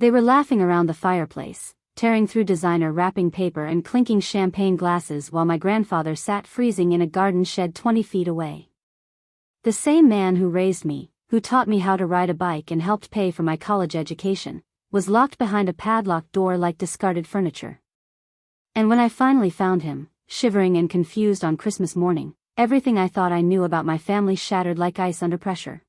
They were laughing around the fireplace, tearing through designer wrapping paper and clinking champagne glasses while my grandfather sat freezing in a garden shed 20 feet away. The same man who raised me, who taught me how to ride a bike and helped pay for my college education, was locked behind a padlocked door like discarded furniture. And when I finally found him, shivering and confused on Christmas morning, everything I thought I knew about my family shattered like ice under pressure.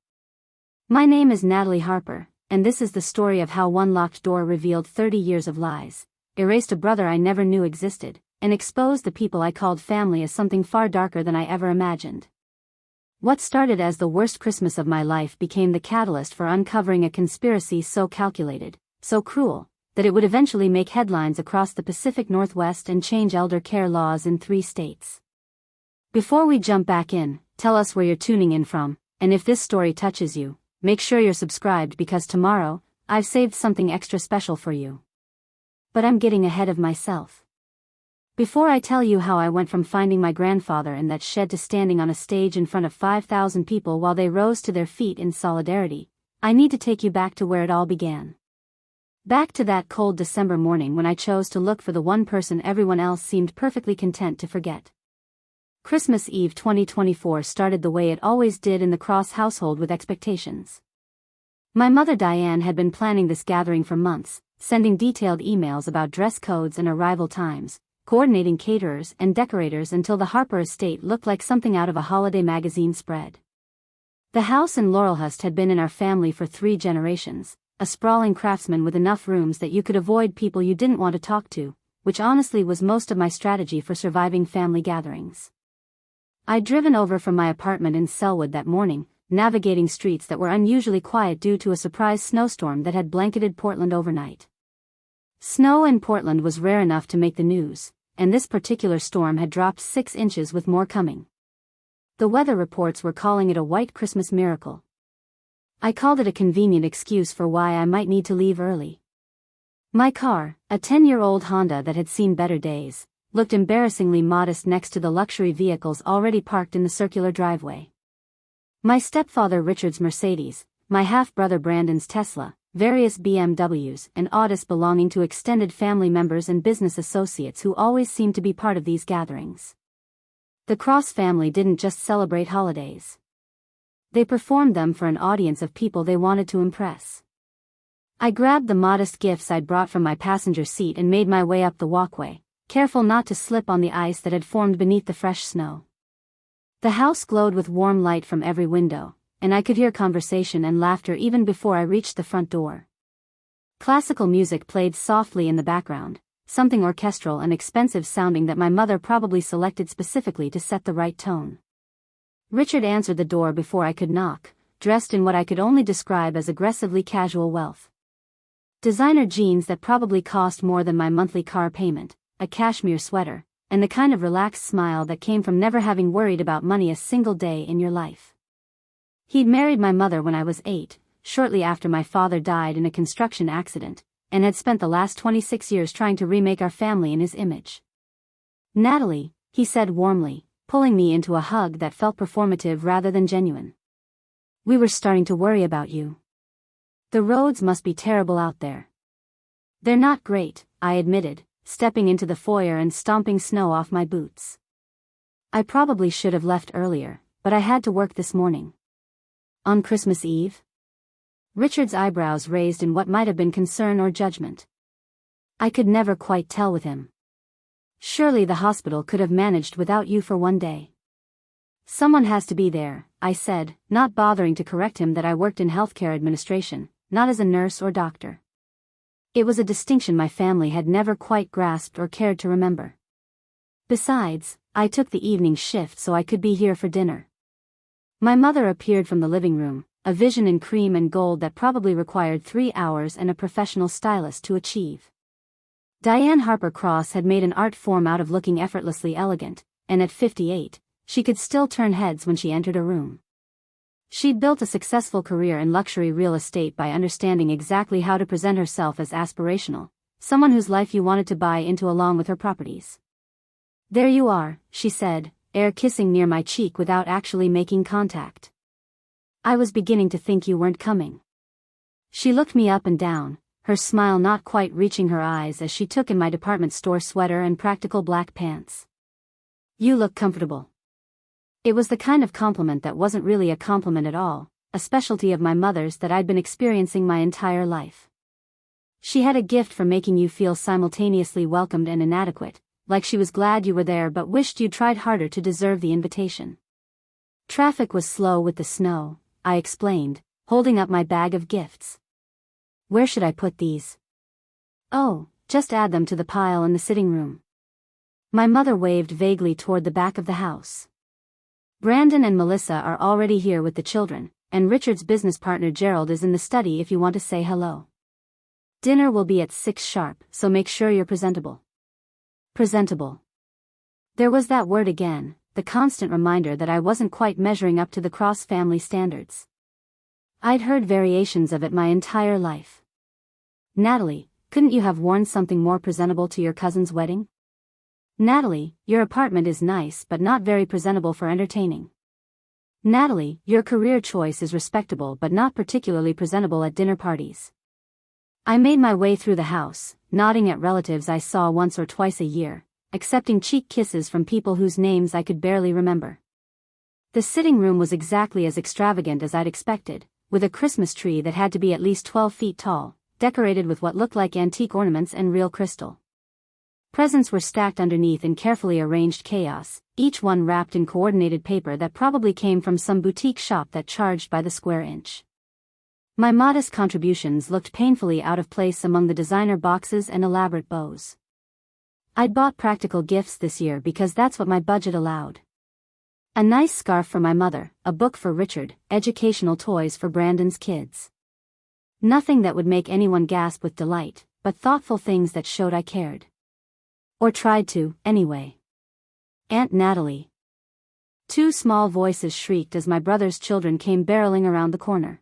My name is Natalie Harper, and this is the story of how one locked door revealed 30 years of lies, erased a brother I never knew existed, and exposed the people I called family as something far darker than I ever imagined. What started as the worst Christmas of my life became the catalyst for uncovering a conspiracy so calculated, so cruel, that it would eventually make headlines across the Pacific Northwest and change elder care laws in 3 states. Before we jump back in, tell us where you're tuning in from, and if this story touches you, make sure you're subscribed because tomorrow, I've saved something extra special for you. But I'm getting ahead of myself. Before I tell you how I went from finding my grandfather in that shed to standing on a stage in front of 5,000 people while they rose to their feet in solidarity, I need to take you back to where it all began. Back to that cold December morning when I chose to look for the one person everyone else seemed perfectly content to forget. Christmas Eve 2024 started the way it always did in the Cross household with expectations. My mother Diane had been planning this gathering for months, sending detailed emails about dress codes and arrival times, coordinating caterers and decorators until the Harper estate looked like something out of a holiday magazine spread. The house in Laurelhurst had been in our family for 3 generations, a sprawling craftsman with enough rooms that you could avoid people you didn't want to talk to, which honestly was most of my strategy for surviving family gatherings. I'd driven over from my apartment in Selwood that morning, navigating streets that were unusually quiet due to a surprise snowstorm that had blanketed Portland overnight. Snow in Portland was rare enough to make the news, and this particular storm had dropped 6 inches with more coming. The weather reports were calling it a white Christmas miracle. I called it a convenient excuse for why I might need to leave early. My car, a 10-year-old Honda that had seen better days, looked embarrassingly modest next to the luxury vehicles already parked in the circular driveway. My stepfather Richard's Mercedes, my half-brother Brandon's Tesla, various BMWs and Audis belonging to extended family members and business associates who always seemed to be part of these gatherings. The Cross family didn't just celebrate holidays. They performed them for an audience of people they wanted to impress. I grabbed the modest gifts I'd brought from my passenger seat and made my way up the walkway, careful not to slip on the ice that had formed beneath the fresh snow. The house glowed with warm light from every window, and I could hear conversation and laughter even before I reached the front door. Classical music played softly in the background, something orchestral and expensive sounding that my mother probably selected specifically to set the right tone. Richard answered the door before I could knock, dressed in what I could only describe as aggressively casual wealth. Designer jeans that probably cost more than my monthly car payment, a cashmere sweater, and the kind of relaxed smile that came from never having worried about money a single day in your life. He'd married my mother when I was 8, shortly after my father died in a construction accident, and had spent the last 26 years trying to remake our family in his image. "Natalie," he said warmly, pulling me into a hug that felt performative rather than genuine. "We were starting to worry about you. The roads must be terrible out there." "They're not great," I admitted, stepping into the foyer and stomping snow off my boots. "I probably should have left earlier, but I had to work this morning." "On Christmas Eve?" Richard's eyebrows raised in what might have been concern or judgment. I could never quite tell with him. "Surely the hospital could have managed without you for one day." "Someone has to be there," I said, not bothering to correct him that I worked in healthcare administration, not as a nurse or doctor. It was a distinction my family had never quite grasped or cared to remember. Besides, I took the evening shift so I could be here for dinner. My mother appeared from the living room, a vision in cream and gold that probably required 3 hours and a professional stylist to achieve. Diane Harper Cross had made an art form out of looking effortlessly elegant, and at 58, she could still turn heads when she entered a room. She'd built a successful career in luxury real estate by understanding exactly how to present herself as aspirational, someone whose life you wanted to buy into along with her properties. "There you are," she said, air kissing near my cheek without actually making contact. "I was beginning to think you weren't coming." She looked me up and down, her smile not quite reaching her eyes as she took in my department store sweater and practical black pants. "You look comfortable." It was the kind of compliment that wasn't really a compliment at all, a specialty of my mother's that I'd been experiencing my entire life. She had a gift for making you feel simultaneously welcomed and inadequate, like she was glad you were there but wished you'd tried harder to deserve the invitation. Traffic was slow with the snow, I explained, holding up my bag of gifts. "Where should I put these?" "Oh, just add them to the pile in the sitting room." My mother waved vaguely toward the back of the house. "Brandon and Melissa are already here with the children, and Richard's business partner Gerald is in the study if you want to say hello. Dinner will be at 6 sharp, so make sure you're presentable." Presentable. There was that word again, the constant reminder that I wasn't quite measuring up to the Cross family standards. I'd heard variations of it my entire life. "Natalie, couldn't you have worn something more presentable to your cousin's wedding?" "Natalie, your apartment is nice but not very presentable for entertaining." "Natalie, your career choice is respectable but not particularly presentable at dinner parties." I made my way through the house, nodding at relatives I saw once or twice a year, accepting cheek kisses from people whose names I could barely remember. The sitting room was exactly as extravagant as I'd expected, with a Christmas tree that had to be at least 12 feet tall, decorated with what looked like antique ornaments and real crystal. Presents were stacked underneath in carefully arranged chaos, each one wrapped in coordinated paper that probably came from some boutique shop that charged by the square inch. My modest contributions looked painfully out of place among the designer boxes and elaborate bows. I'd bought practical gifts this year because that's what my budget allowed. A nice scarf for my mother, a book for Richard, educational toys for Brandon's kids. Nothing that would make anyone gasp with delight, but thoughtful things that showed I cared. Or tried to, anyway. "Aunt Natalie." 2 small voices shrieked as my brother's children came barreling around the corner.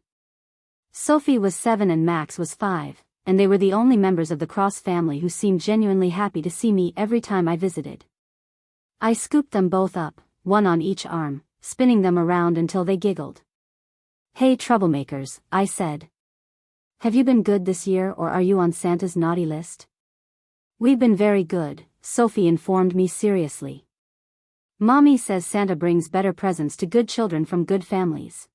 Sophie was 7 and Max was 5, and they were the only members of the Cross family who seemed genuinely happy to see me every time I visited. I scooped them both up, one on each arm, spinning them around until they giggled. "Hey troublemakers," I said. "Have you been good this year or are you on Santa's naughty list?" "We've been very good," Sophie informed me seriously. "Mommy says Santa brings better presents to good children from good families."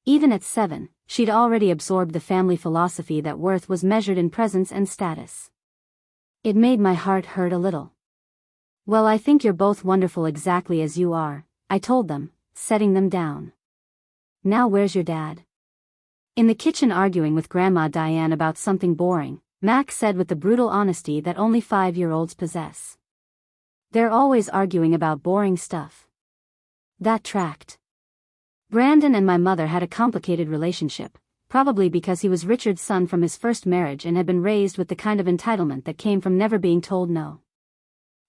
Even at 7, she'd already absorbed the family philosophy that worth was measured in presence and status. It made my heart hurt a little. "Well, I think you're both wonderful exactly as you are," I told them, setting them down. "Now where's your dad?" In the kitchen arguing with Grandma Diane about something boring, Max said with the brutal honesty that only 5-year-olds possess. "They're always arguing about boring stuff." That tracked. Brandon and my mother had a complicated relationship, probably because he was Richard's son from his first marriage and had been raised with the kind of entitlement that came from never being told no.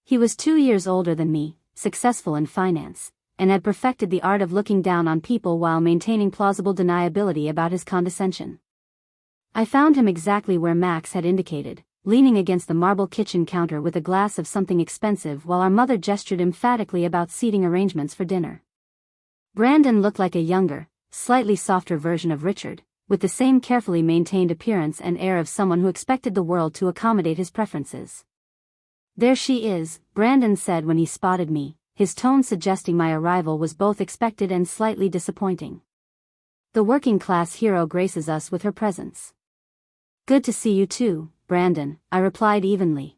He was 2 years older than me, successful in finance, and had perfected the art of looking down on people while maintaining plausible deniability about his condescension. I found him exactly where Max had indicated, leaning against the marble kitchen counter with a glass of something expensive while our mother gestured emphatically about seating arrangements for dinner. Brandon looked like a younger, slightly softer version of Richard, with the same carefully maintained appearance and air of someone who expected the world to accommodate his preferences. "There she is," Brandon said when he spotted me, his tone suggesting my arrival was both expected and slightly disappointing. "The working-class hero graces us with her presence." "Good to see you too, Brandon," I replied evenly.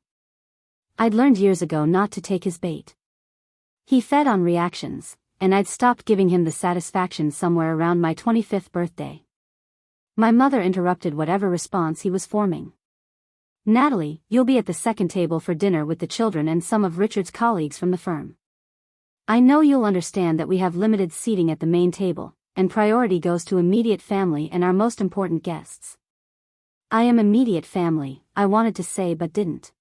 I'd learned years ago not to take his bait. He fed on reactions, and I'd stopped giving him the satisfaction somewhere around my 25th birthday. My mother interrupted whatever response he was forming. "Natalie, you'll be at the second table for dinner with the children and some of Richard's colleagues from the firm. I know you'll understand that we have limited seating at the main table, and priority goes to immediate family and our most important guests." I am immediate family, I wanted to say but didn't.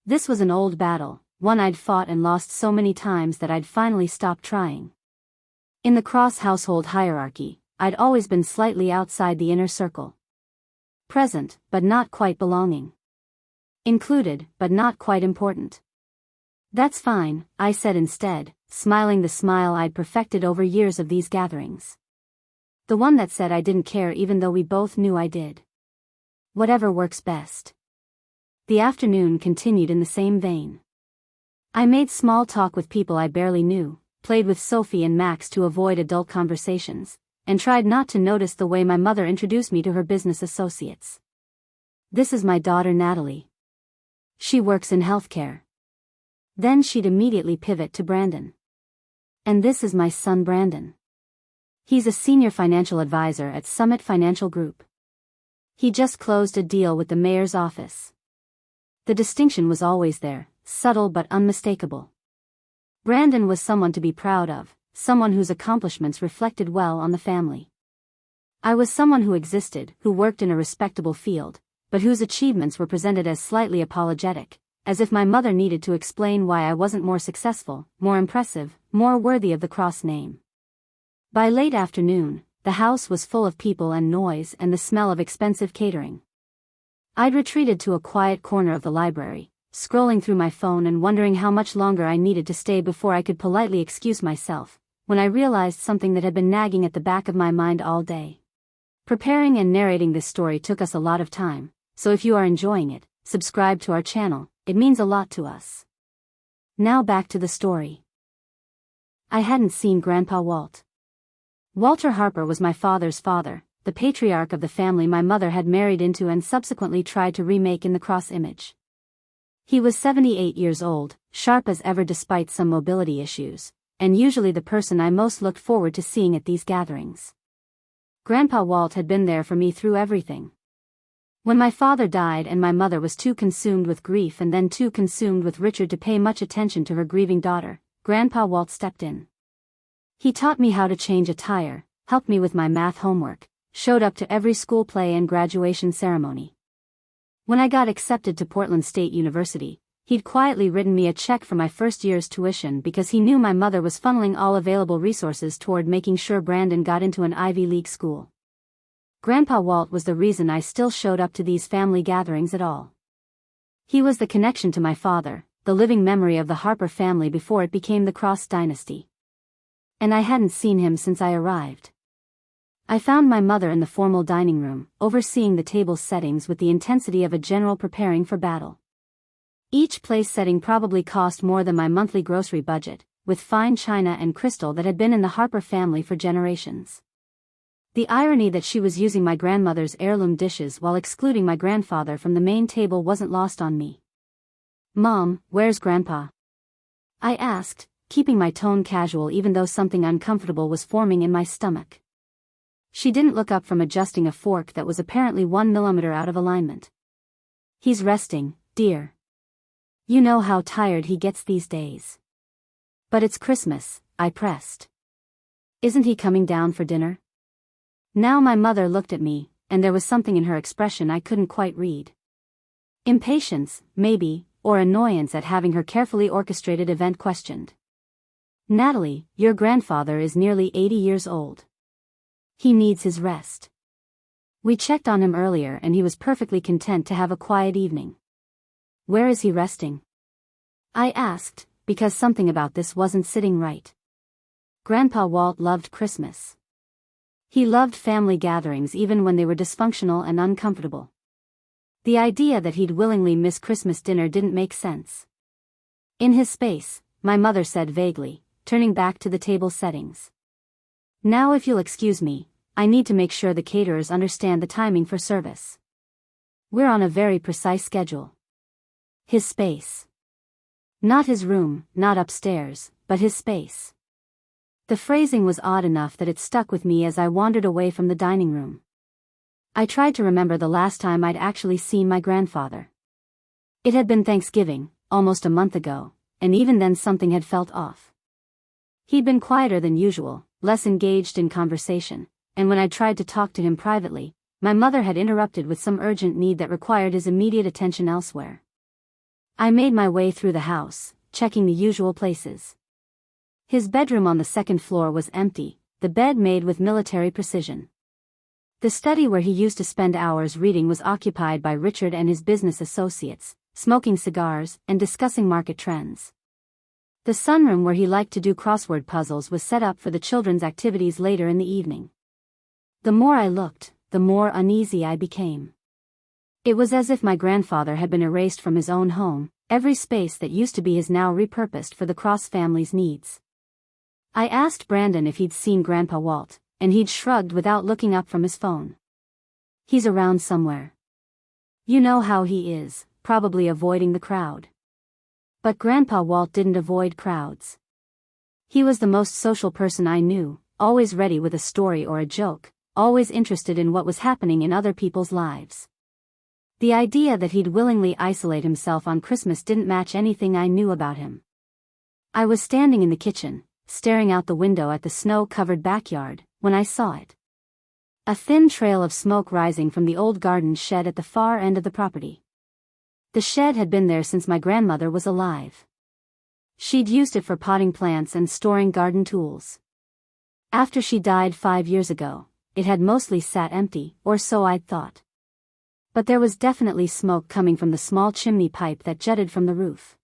This was an old battle, one I'd fought and lost so many times that I'd finally stopped trying. In the Cross household hierarchy, I'd always been slightly outside the inner circle. Present, but not quite belonging. Included, but not quite important. "That's fine," I said instead, smiling the smile I'd perfected over years of these gatherings. The one that said I didn't care even though we both knew I did. Whatever works best. The afternoon continued in the same vein. I made small talk with people I barely knew, played with Sophie and Max to avoid adult conversations, and tried not to notice the way my mother introduced me to her business associates. This is my daughter Natalie. She works in healthcare. Then she'd immediately pivot to Brandon. And this is my son Brandon. He's a senior financial advisor at Summit Financial Group. He just closed a deal with the mayor's office. The distinction was always there, subtle but unmistakable. Brandon was someone to be proud of, someone whose accomplishments reflected well on the family. I was someone who existed, who worked in a respectable field, but whose achievements were presented as slightly apologetic, as if my mother needed to explain why I wasn't more successful, more impressive, more worthy of the cross name. By late afternoon, the house was full of people and noise and the smell of expensive catering. I'd retreated to a quiet corner of the library, scrolling through my phone and wondering how much longer I needed to stay before I could politely excuse myself, when I realized something that had been nagging at the back of my mind all day. Preparing and narrating this story took us a lot of time, so if you are enjoying it, subscribe to our channel, it means a lot to us. Now back to the story. I hadn't seen Grandpa Walt. Walter Harper was my father's father, the patriarch of the family my mother had married into and subsequently tried to remake in the cross image. He was 78 years old, sharp as ever despite some mobility issues, and usually the person I most looked forward to seeing at these gatherings. Grandpa Walt had been there for me through everything. When my father died and my mother was too consumed with grief and then too consumed with Richard to pay much attention to her grieving daughter, Grandpa Walt stepped in. He taught me how to change a tire, helped me with my math homework, showed up to every school play and graduation ceremony. When I got accepted to Portland State University, he'd quietly written me a check for my first year's tuition because he knew my mother was funneling all available resources toward making sure Brandon got into an Ivy League school. Grandpa Walt was the reason I still showed up to these family gatherings at all. He was the connection to my father, the living memory of the Harper family before it became the Cross dynasty. And I hadn't seen him since I arrived. I found my mother in the formal dining room, overseeing the table settings with the intensity of a general preparing for battle. Each place setting probably cost more than my monthly grocery budget, with fine china and crystal that had been in the Harper family for generations. The irony that she was using my grandmother's heirloom dishes while excluding my grandfather from the main table wasn't lost on me. "Mom, where's Grandpa?" I asked, keeping my tone casual even though something uncomfortable was forming in my stomach. She didn't look up from adjusting a fork that was apparently 1 millimeter out of alignment. "He's resting, dear. You know how tired he gets these days." "But it's Christmas," I pressed. "Isn't he coming down for dinner?" Now my mother looked at me, and there was something in her expression I couldn't quite read. Impatience, maybe, or annoyance at having her carefully orchestrated event questioned. "Natalie, your grandfather is nearly 80 years old. He needs his rest. We checked on him earlier and he was perfectly content to have a quiet evening." "Where is he resting?" I asked, because something about this wasn't sitting right. Grandpa Walt loved Christmas. He loved family gatherings even when they were dysfunctional and uncomfortable. The idea that he'd willingly miss Christmas dinner didn't make sense. "In his space," my mother said vaguely, turning back to the table settings. "Now if you'll excuse me, I need to make sure the caterers understand the timing for service. We're on a very precise schedule." His space. Not his room, not upstairs, but his space. The phrasing was odd enough that it stuck with me as I wandered away from the dining room. I tried to remember the last time I'd actually seen my grandfather. It had been Thanksgiving, almost a month ago, and even then something had felt off. He'd been quieter than usual, less engaged in conversation, and when I tried to talk to him privately, my mother had interrupted with some urgent need that required his immediate attention elsewhere. I made my way through the house, checking the usual places. His bedroom on the second floor was empty, the bed made with military precision. The study where he used to spend hours reading was occupied by Richard and his business associates, smoking cigars and discussing market trends. The sunroom where he liked to do crossword puzzles was set up for the children's activities later in the evening. The more I looked, the more uneasy I became. It was as if my grandfather had been erased from his own home, every space that used to be his now repurposed for the Cross family's needs. I asked Brandon if he'd seen Grandpa Walt, and he'd shrugged without looking up from his phone. He's around somewhere. You know how he is, probably avoiding the crowd. But Grandpa Walt didn't avoid crowds. He was the most social person I knew, always ready with a story or a joke, always interested in what was happening in other people's lives. The idea that he'd willingly isolate himself on Christmas didn't match anything I knew about him. I was standing in the kitchen, staring out the window at the snow-covered backyard, when I saw it. A thin trail of smoke rising from the old garden shed at the far end of the property. The shed had been there since my grandmother was alive. She'd used it for potting plants and storing garden tools. After she died 5 years ago, it had mostly sat empty, or so I'd thought. But there was definitely smoke coming from the small chimney pipe that jutted from the roof.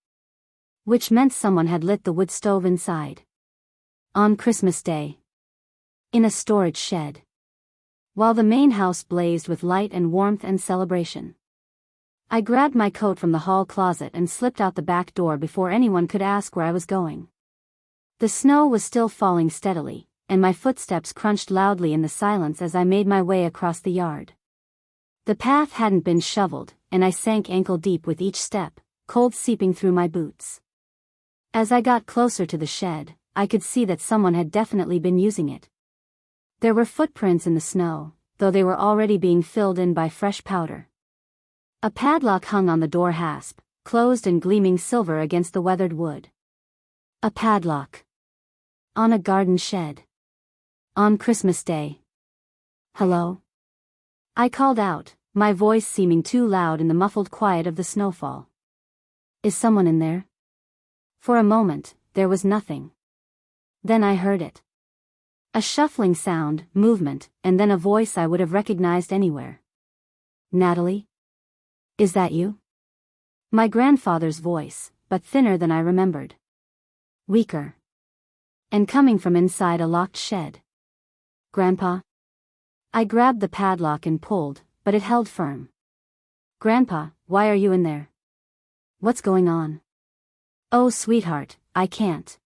Which meant someone had lit the wood stove inside. On Christmas Day. In a storage shed. While the main house blazed with light and warmth and celebration. I grabbed my coat from the hall closet and slipped out the back door before anyone could ask where I was going. The snow was still falling steadily, and my footsteps crunched loudly in the silence as I made my way across the yard. The path hadn't been shoveled, and I sank ankle-deep with each step, cold seeping through my boots. As I got closer to the shed, I could see that someone had definitely been using it. There were footprints in the snow, though they were already being filled in by fresh powder. A padlock hung on the door hasp, closed and gleaming silver against the weathered wood. A padlock. On a garden shed. On Christmas Day. Hello? I called out, my voice seeming too loud in the muffled quiet of the snowfall. Is someone in there? For a moment, there was nothing. Then I heard it. A shuffling sound, movement, and then a voice I would have recognized anywhere. Natalie? Is that you? My grandfather's voice, but thinner than I remembered. Weaker. And coming from inside a locked shed. Grandpa? I grabbed the padlock and pulled, but it held firm. Grandpa, why are you in there? What's going on? Oh, sweetheart, I can't.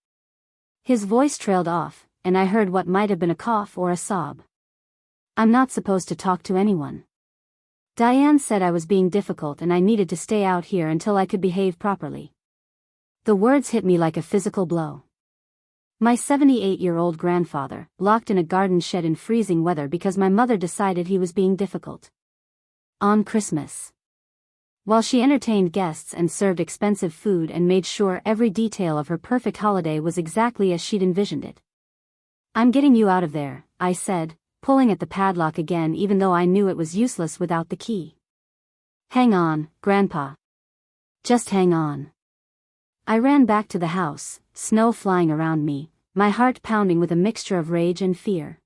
His voice trailed off, and I heard what might have been a cough or a sob. I'm not supposed to talk to anyone. Diane said I was being difficult and I needed to stay out here until I could behave properly. The words hit me like a physical blow. My 78-year-old grandfather, locked in a garden shed in freezing weather because my mother decided he was being difficult. On Christmas. While she entertained guests and served expensive food and made sure every detail of her perfect holiday was exactly as she'd envisioned it. I'm getting you out of there, I said, pulling at the padlock again even though I knew it was useless without the key. Hang on, Grandpa. Just hang on. I ran back to the house, snow flying around me, my heart pounding with a mixture of rage and fear.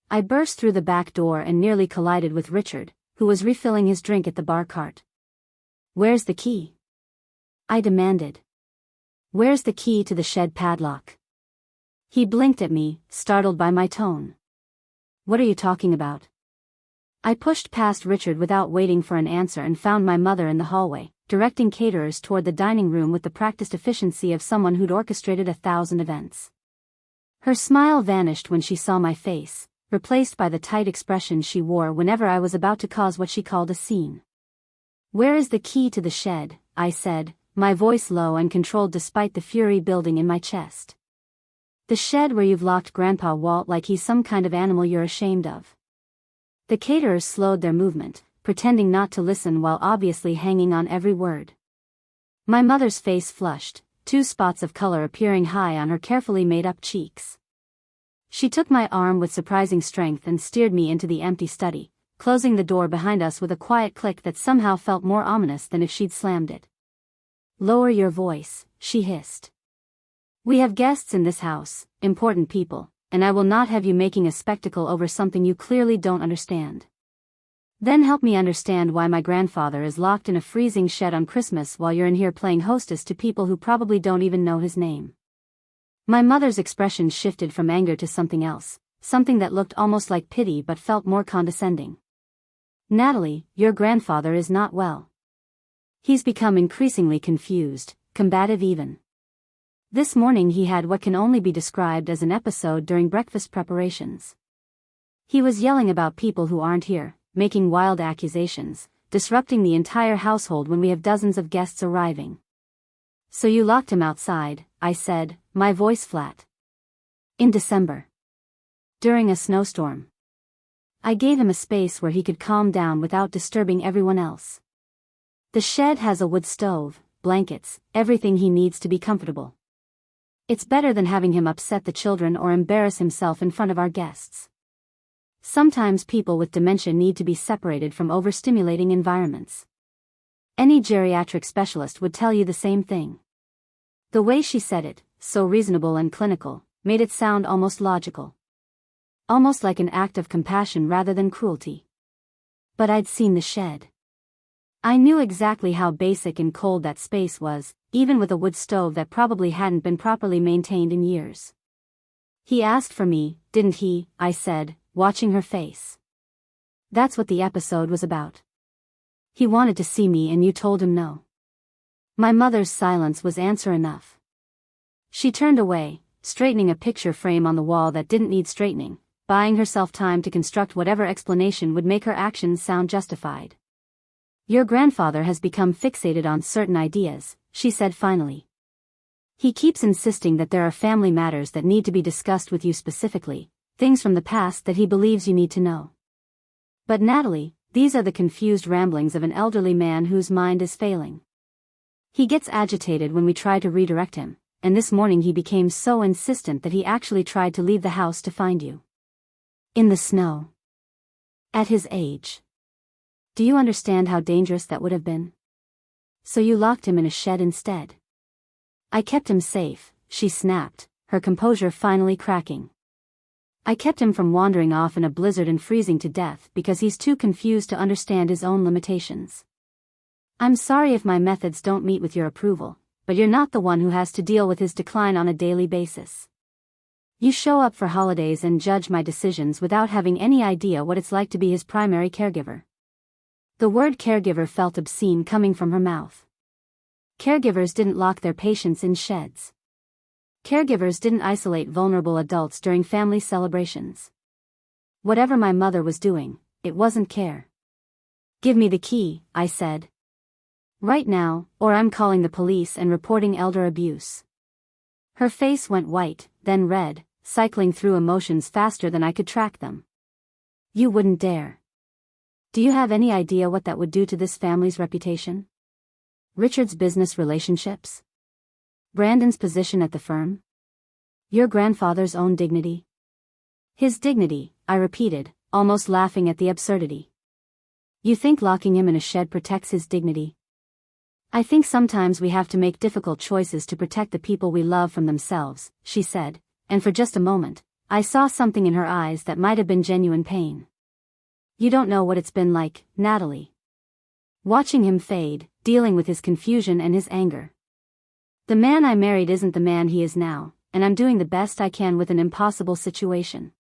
I burst through the back door and nearly collided with Richard, who was refilling his drink at the bar cart. Where's the key? I demanded. Where's the key to the shed padlock? He blinked at me, startled by my tone. What are you talking about? I pushed past Richard without waiting for an answer and found my mother in the hallway, directing caterers toward the dining room with the practiced efficiency of someone who'd orchestrated 1,000 events. Her smile vanished when she saw my face, replaced by the tight expression she wore whenever I was about to cause what she called a scene. Where is the key to the shed? I said, my voice low and controlled despite the fury building in my chest. The shed where you've locked Grandpa Walt like he's some kind of animal you're ashamed of. The caterers slowed their movement, pretending not to listen while obviously hanging on every word. My mother's face flushed, 2 spots of color appearing high on her carefully made-up cheeks. She took my arm with surprising strength and steered me into the empty study, closing the door behind us with a quiet click that somehow felt more ominous than if she'd slammed it. Lower your voice, she hissed. We have guests in this house, important people, and I will not have you making a spectacle over something you clearly don't understand. Then help me understand why my grandfather is locked in a freezing shed on Christmas while you're in here playing hostess to people who probably don't even know his name. My mother's expression shifted from anger to something else, something that looked almost like pity but felt more condescending. Natalie, your grandfather is not well. He's become increasingly confused, combative even. This morning he had what can only be described as an episode during breakfast preparations. He was yelling about people who aren't here, making wild accusations, disrupting the entire household when we have dozens of guests arriving. So you locked him outside, I said, my voice flat. In December. During a snowstorm. I gave him a space where he could calm down without disturbing everyone else. The shed has a wood stove, blankets, everything he needs to be comfortable. It's better than having him upset the children or embarrass himself in front of our guests. Sometimes people with dementia need to be separated from overstimulating environments. Any geriatric specialist would tell you the same thing. The way she said it, so reasonable and clinical, made it sound almost logical. Almost like an act of compassion rather than cruelty. But I'd seen the shed. I knew exactly how basic and cold that space was, even with a wood stove that probably hadn't been properly maintained in years. He asked for me, didn't he? I said, watching her face. That's what the episode was about. He wanted to see me and you told him no. My mother's silence was answer enough. She turned away, straightening a picture frame on the wall that didn't need straightening, buying herself time to construct whatever explanation would make her actions sound justified. Your grandfather has become fixated on certain ideas, she said finally. He keeps insisting that there are family matters that need to be discussed with you specifically, things from the past that he believes you need to know. But Natalie, these are the confused ramblings of an elderly man whose mind is failing. He gets agitated when we try to redirect him, and this morning he became so insistent that he actually tried to leave the house to find you. In the snow. At his age. Do you understand how dangerous that would have been? So you locked him in a shed instead. I kept him safe, she snapped, her composure finally cracking. I kept him from wandering off in a blizzard and freezing to death because he's too confused to understand his own limitations. I'm sorry if my methods don't meet with your approval, but you're not the one who has to deal with his decline on a daily basis. You show up for holidays and judge my decisions without having any idea what it's like to be his primary caregiver. The word caregiver felt obscene coming from her mouth. Caregivers didn't lock their patients in sheds. Caregivers didn't isolate vulnerable adults during family celebrations. Whatever my mother was doing, it wasn't care. Give me the key, I said. Right now, or I'm calling the police and reporting elder abuse. Her face went white, then red, cycling through emotions faster than I could track them. You wouldn't dare. Do you have any idea what that would do to this family's reputation? Richard's business relationships? Brandon's position at the firm? Your grandfather's own dignity? His dignity, I repeated, almost laughing at the absurdity. You think locking him in a shed protects his dignity? I think sometimes we have to make difficult choices to protect the people we love from themselves, she said, and for just a moment, I saw something in her eyes that might have been genuine pain. You don't know what it's been like, Natalie. Watching him fade, dealing with his confusion and his anger. The man I married isn't the man he is now, and I'm doing the best I can with an impossible situation.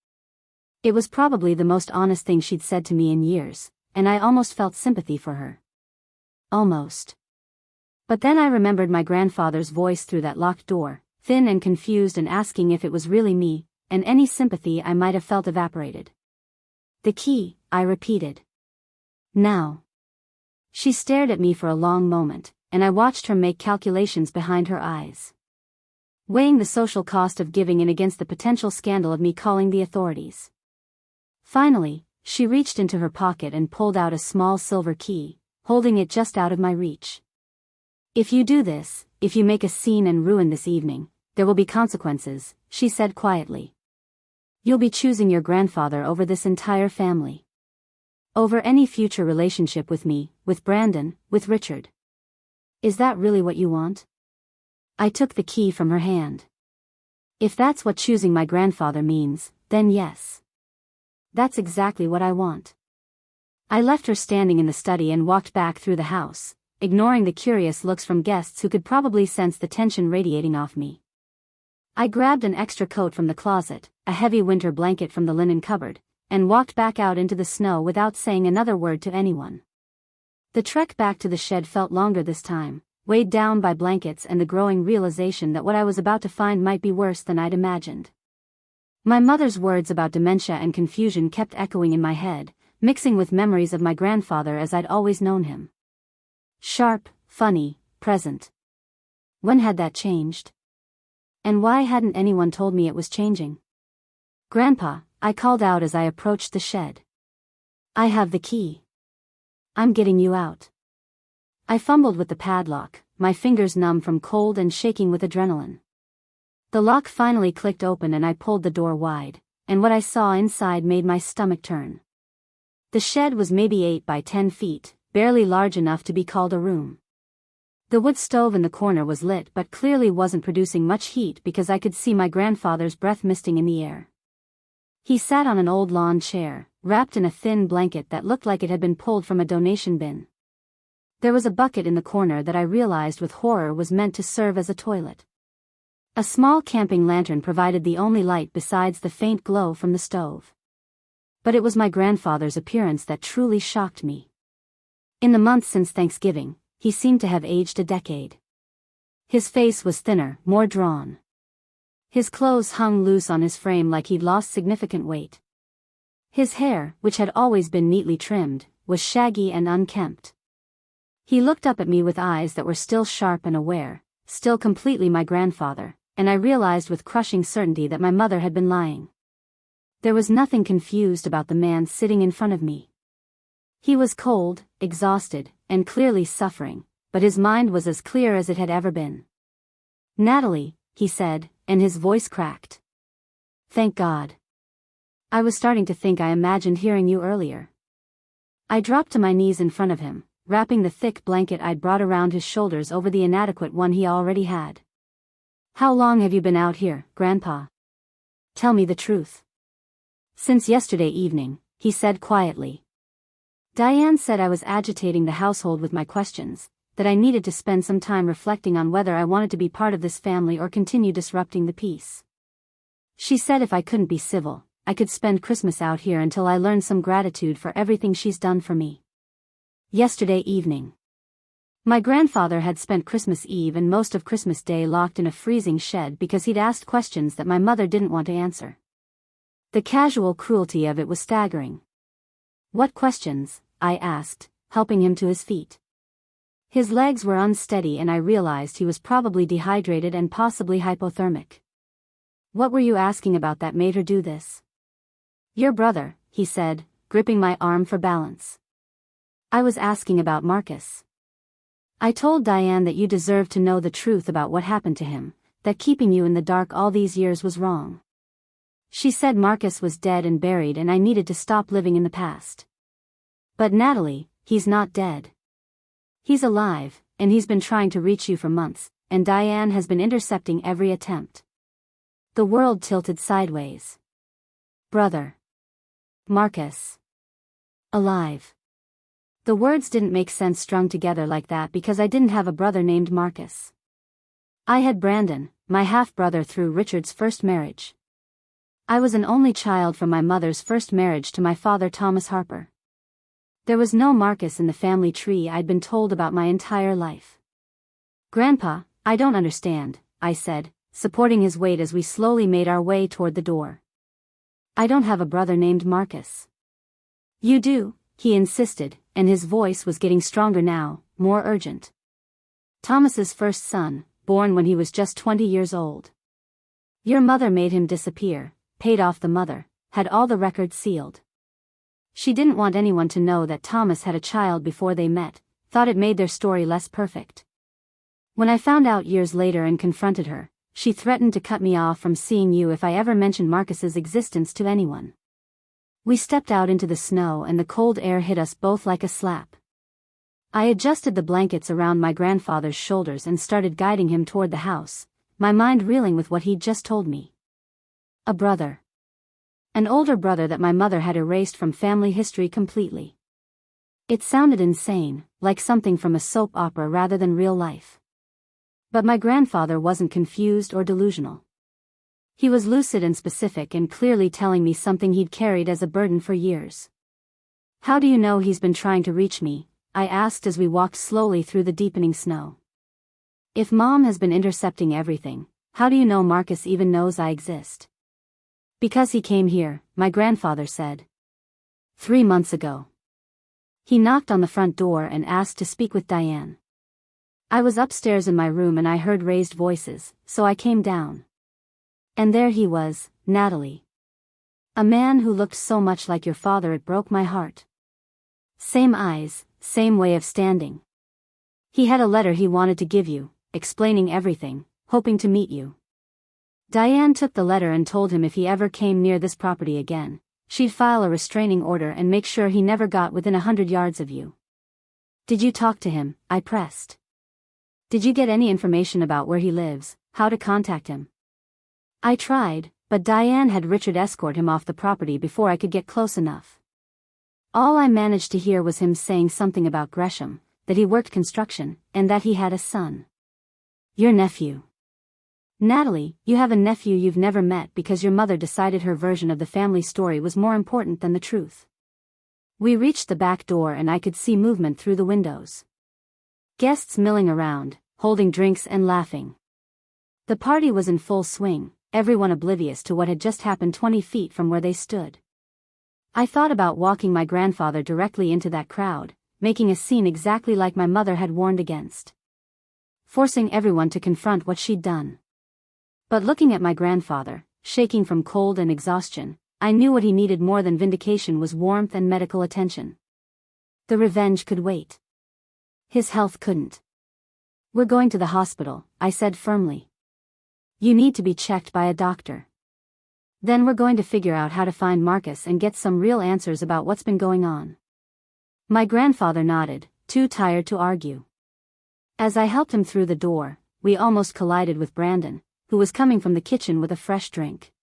It was probably the most honest thing she'd said to me in years, and I almost felt sympathy for her. Almost. But then I remembered my grandfather's voice through that locked door, thin and confused and asking if it was really me, and any sympathy I might have felt evaporated. The key, I repeated. Now. She stared at me for a long moment, and I watched her make calculations behind her eyes. Weighing the social cost of giving in against the potential scandal of me calling the authorities. Finally, she reached into her pocket and pulled out a small silver key, holding it just out of my reach. If you do this, if you make a scene and ruin this evening, there will be consequences, she said quietly. You'll be choosing your grandfather over this entire family. Over any future relationship with me, with Brandon, with Richard. Is that really what you want? I took the key from her hand. If that's what choosing my grandfather means, then yes. That's exactly what I want. I left her standing in the study and walked back through the house, ignoring the curious looks from guests who could probably sense the tension radiating off me. I grabbed an extra coat from the closet, a heavy winter blanket from the linen cupboard, and walked back out into the snow without saying another word to anyone. The trek back to the shed felt longer this time, weighed down by blankets and the growing realization that what I was about to find might be worse than I'd imagined. My mother's words about dementia and confusion kept echoing in my head, mixing with memories of my grandfather as I'd always known him. Sharp, funny, present. When had that changed? And why hadn't anyone told me it was changing? "Grandpa," I called out as I approached the shed. "I have the key. I'm getting you out." I fumbled with the padlock, my fingers numb from cold and shaking with adrenaline. The lock finally clicked open and I pulled the door wide, and what I saw inside made my stomach turn. The shed was maybe 8 by 10 feet, barely large enough to be called a room. The wood stove in the corner was lit but clearly wasn't producing much heat because I could see my grandfather's breath misting in the air. He sat on an old lawn chair, wrapped in a thin blanket that looked like it had been pulled from a donation bin. There was a bucket in the corner that I realized with horror was meant to serve as a toilet. A small camping lantern provided the only light besides the faint glow from the stove. But it was my grandfather's appearance that truly shocked me. In the months since Thanksgiving, he seemed to have aged a decade. His face was thinner, more drawn. His clothes hung loose on his frame like he'd lost significant weight. His hair, which had always been neatly trimmed, was shaggy and unkempt. He looked up at me with eyes that were still sharp and aware, still completely my grandfather, and I realized with crushing certainty that my mother had been lying. There was nothing confused about the man sitting in front of me. He was cold, exhausted, and clearly suffering, but his mind was as clear as it had ever been. "Natalie," he said, and his voice cracked. "Thank God. I was starting to think I imagined hearing you earlier." I dropped to my knees in front of him, wrapping the thick blanket I'd brought around his shoulders over the inadequate one he already had. "How long have you been out here, Grandpa? Tell me the truth." "Since yesterday evening," he said quietly. "Diane said I was agitating the household with my questions, that I needed to spend some time reflecting on whether I wanted to be part of this family or continue disrupting the peace. She said if I couldn't be civil, I could spend Christmas out here until I learned some gratitude for everything she's done for me." Yesterday evening. My grandfather had spent Christmas Eve and most of Christmas Day locked in a freezing shed because he'd asked questions that my mother didn't want to answer. The casual cruelty of it was staggering. "What questions?" I asked, helping him to his feet. His legs were unsteady and I realized he was probably dehydrated and possibly hypothermic. "What were you asking about that made her do this?" "Your brother," he said, gripping my arm for balance. "I was asking about Marcus. I told Diane that you deserved to know the truth about what happened to him, that keeping you in the dark all these years was wrong. She said Marcus was dead and buried and I needed to stop living in the past. But Natalie, he's not dead. He's alive, and he's been trying to reach you for months, and Diane has been intercepting every attempt." The world tilted sideways. Brother. Marcus. Alive. The words didn't make sense strung together like that because I didn't have a brother named Marcus. I had Brandon, my half-brother through Richard's first marriage. I was an only child from my mother's first marriage to my father Thomas Harper. There was no Marcus in the family tree I'd been told about my entire life. "Grandpa, I don't understand," I said, supporting his weight as we slowly made our way toward the door. "I don't have a brother named Marcus." "You do," he insisted, and his voice was getting stronger now, more urgent. "Thomas's first son, born when he was just 20 years old. Your mother made him disappear, paid off the mother, had all the records sealed. She didn't want anyone to know that Thomas had a child before they met, thought it made their story less perfect. When I found out years later and confronted her, she threatened to cut me off from seeing you if I ever mentioned Marcus's existence to anyone." We stepped out into the snow and the cold air hit us both like a slap. I adjusted the blankets around my grandfather's shoulders and started guiding him toward the house, my mind reeling with what he'd just told me. A brother. An older brother that my mother had erased from family history completely. It sounded insane, like something from a soap opera rather than real life. But my grandfather wasn't confused or delusional. He was lucid and specific and clearly telling me something he'd carried as a burden for years. "How do you know he's been trying to reach me?" I asked as we walked slowly through the deepening snow. "If Mom has been intercepting everything, how do you know Marcus even knows I exist?" "Because he came here," my grandfather said. 3 months ago. He knocked on the front door and asked to speak with Diane. I was upstairs in my room and I heard raised voices, so I came down. And there he was, Natalie. A man who looked so much like your father it broke my heart. Same eyes, same way of standing. He had a letter he wanted to give you, explaining everything, hoping to meet you. Diane took the letter and told him if he ever came near this property again, she'd file a restraining order and make sure he never got within 100 yards of you. "Did you talk to him?" I pressed. "Did you get any information about where he lives, how to contact him?" I tried, but Diane had Richard escort him off the property before I could get close enough. All I managed to hear was him saying something about Gresham, that he worked construction, and that he had a son. "Your nephew." "Natalie, you have a nephew you've never met because your mother decided her version of the family story was more important than the truth." We reached the back door and I could see movement through the windows. Guests milling around, holding drinks and laughing. The party was in full swing, everyone oblivious to what had just happened 20 feet from where they stood. I thought about walking my grandfather directly into that crowd, making a scene exactly like my mother had warned against. Forcing everyone to confront what she'd done. But looking at my grandfather, shaking from cold and exhaustion, I knew what he needed more than vindication was warmth and medical attention. The revenge could wait. His health couldn't. "We're going to the hospital," I said firmly. "You need to be checked by a doctor. Then we're going to figure out how to find Marcus and get some real answers about what's been going on." My grandfather nodded, too tired to argue. As I helped him through the door, we almost collided with Brandon, who was coming from the kitchen with a fresh drink.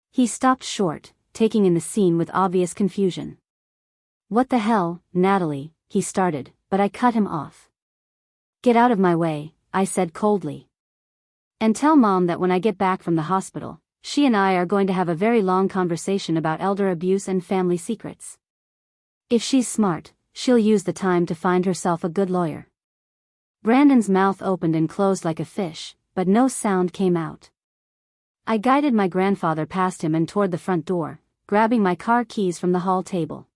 He stopped short, taking in the scene with obvious confusion. "What the hell, Natalie," he started, but I cut him off. "Get out of my way," I said coldly. "And tell Mom that when I get back from the hospital, she and I are going to have a very long conversation about elder abuse and family secrets. If she's smart, she'll use the time to find herself a good lawyer." Brandon's mouth opened and closed like a fish, but no sound came out. I guided my grandfather past him and toward the front door, grabbing my car keys from the hall table.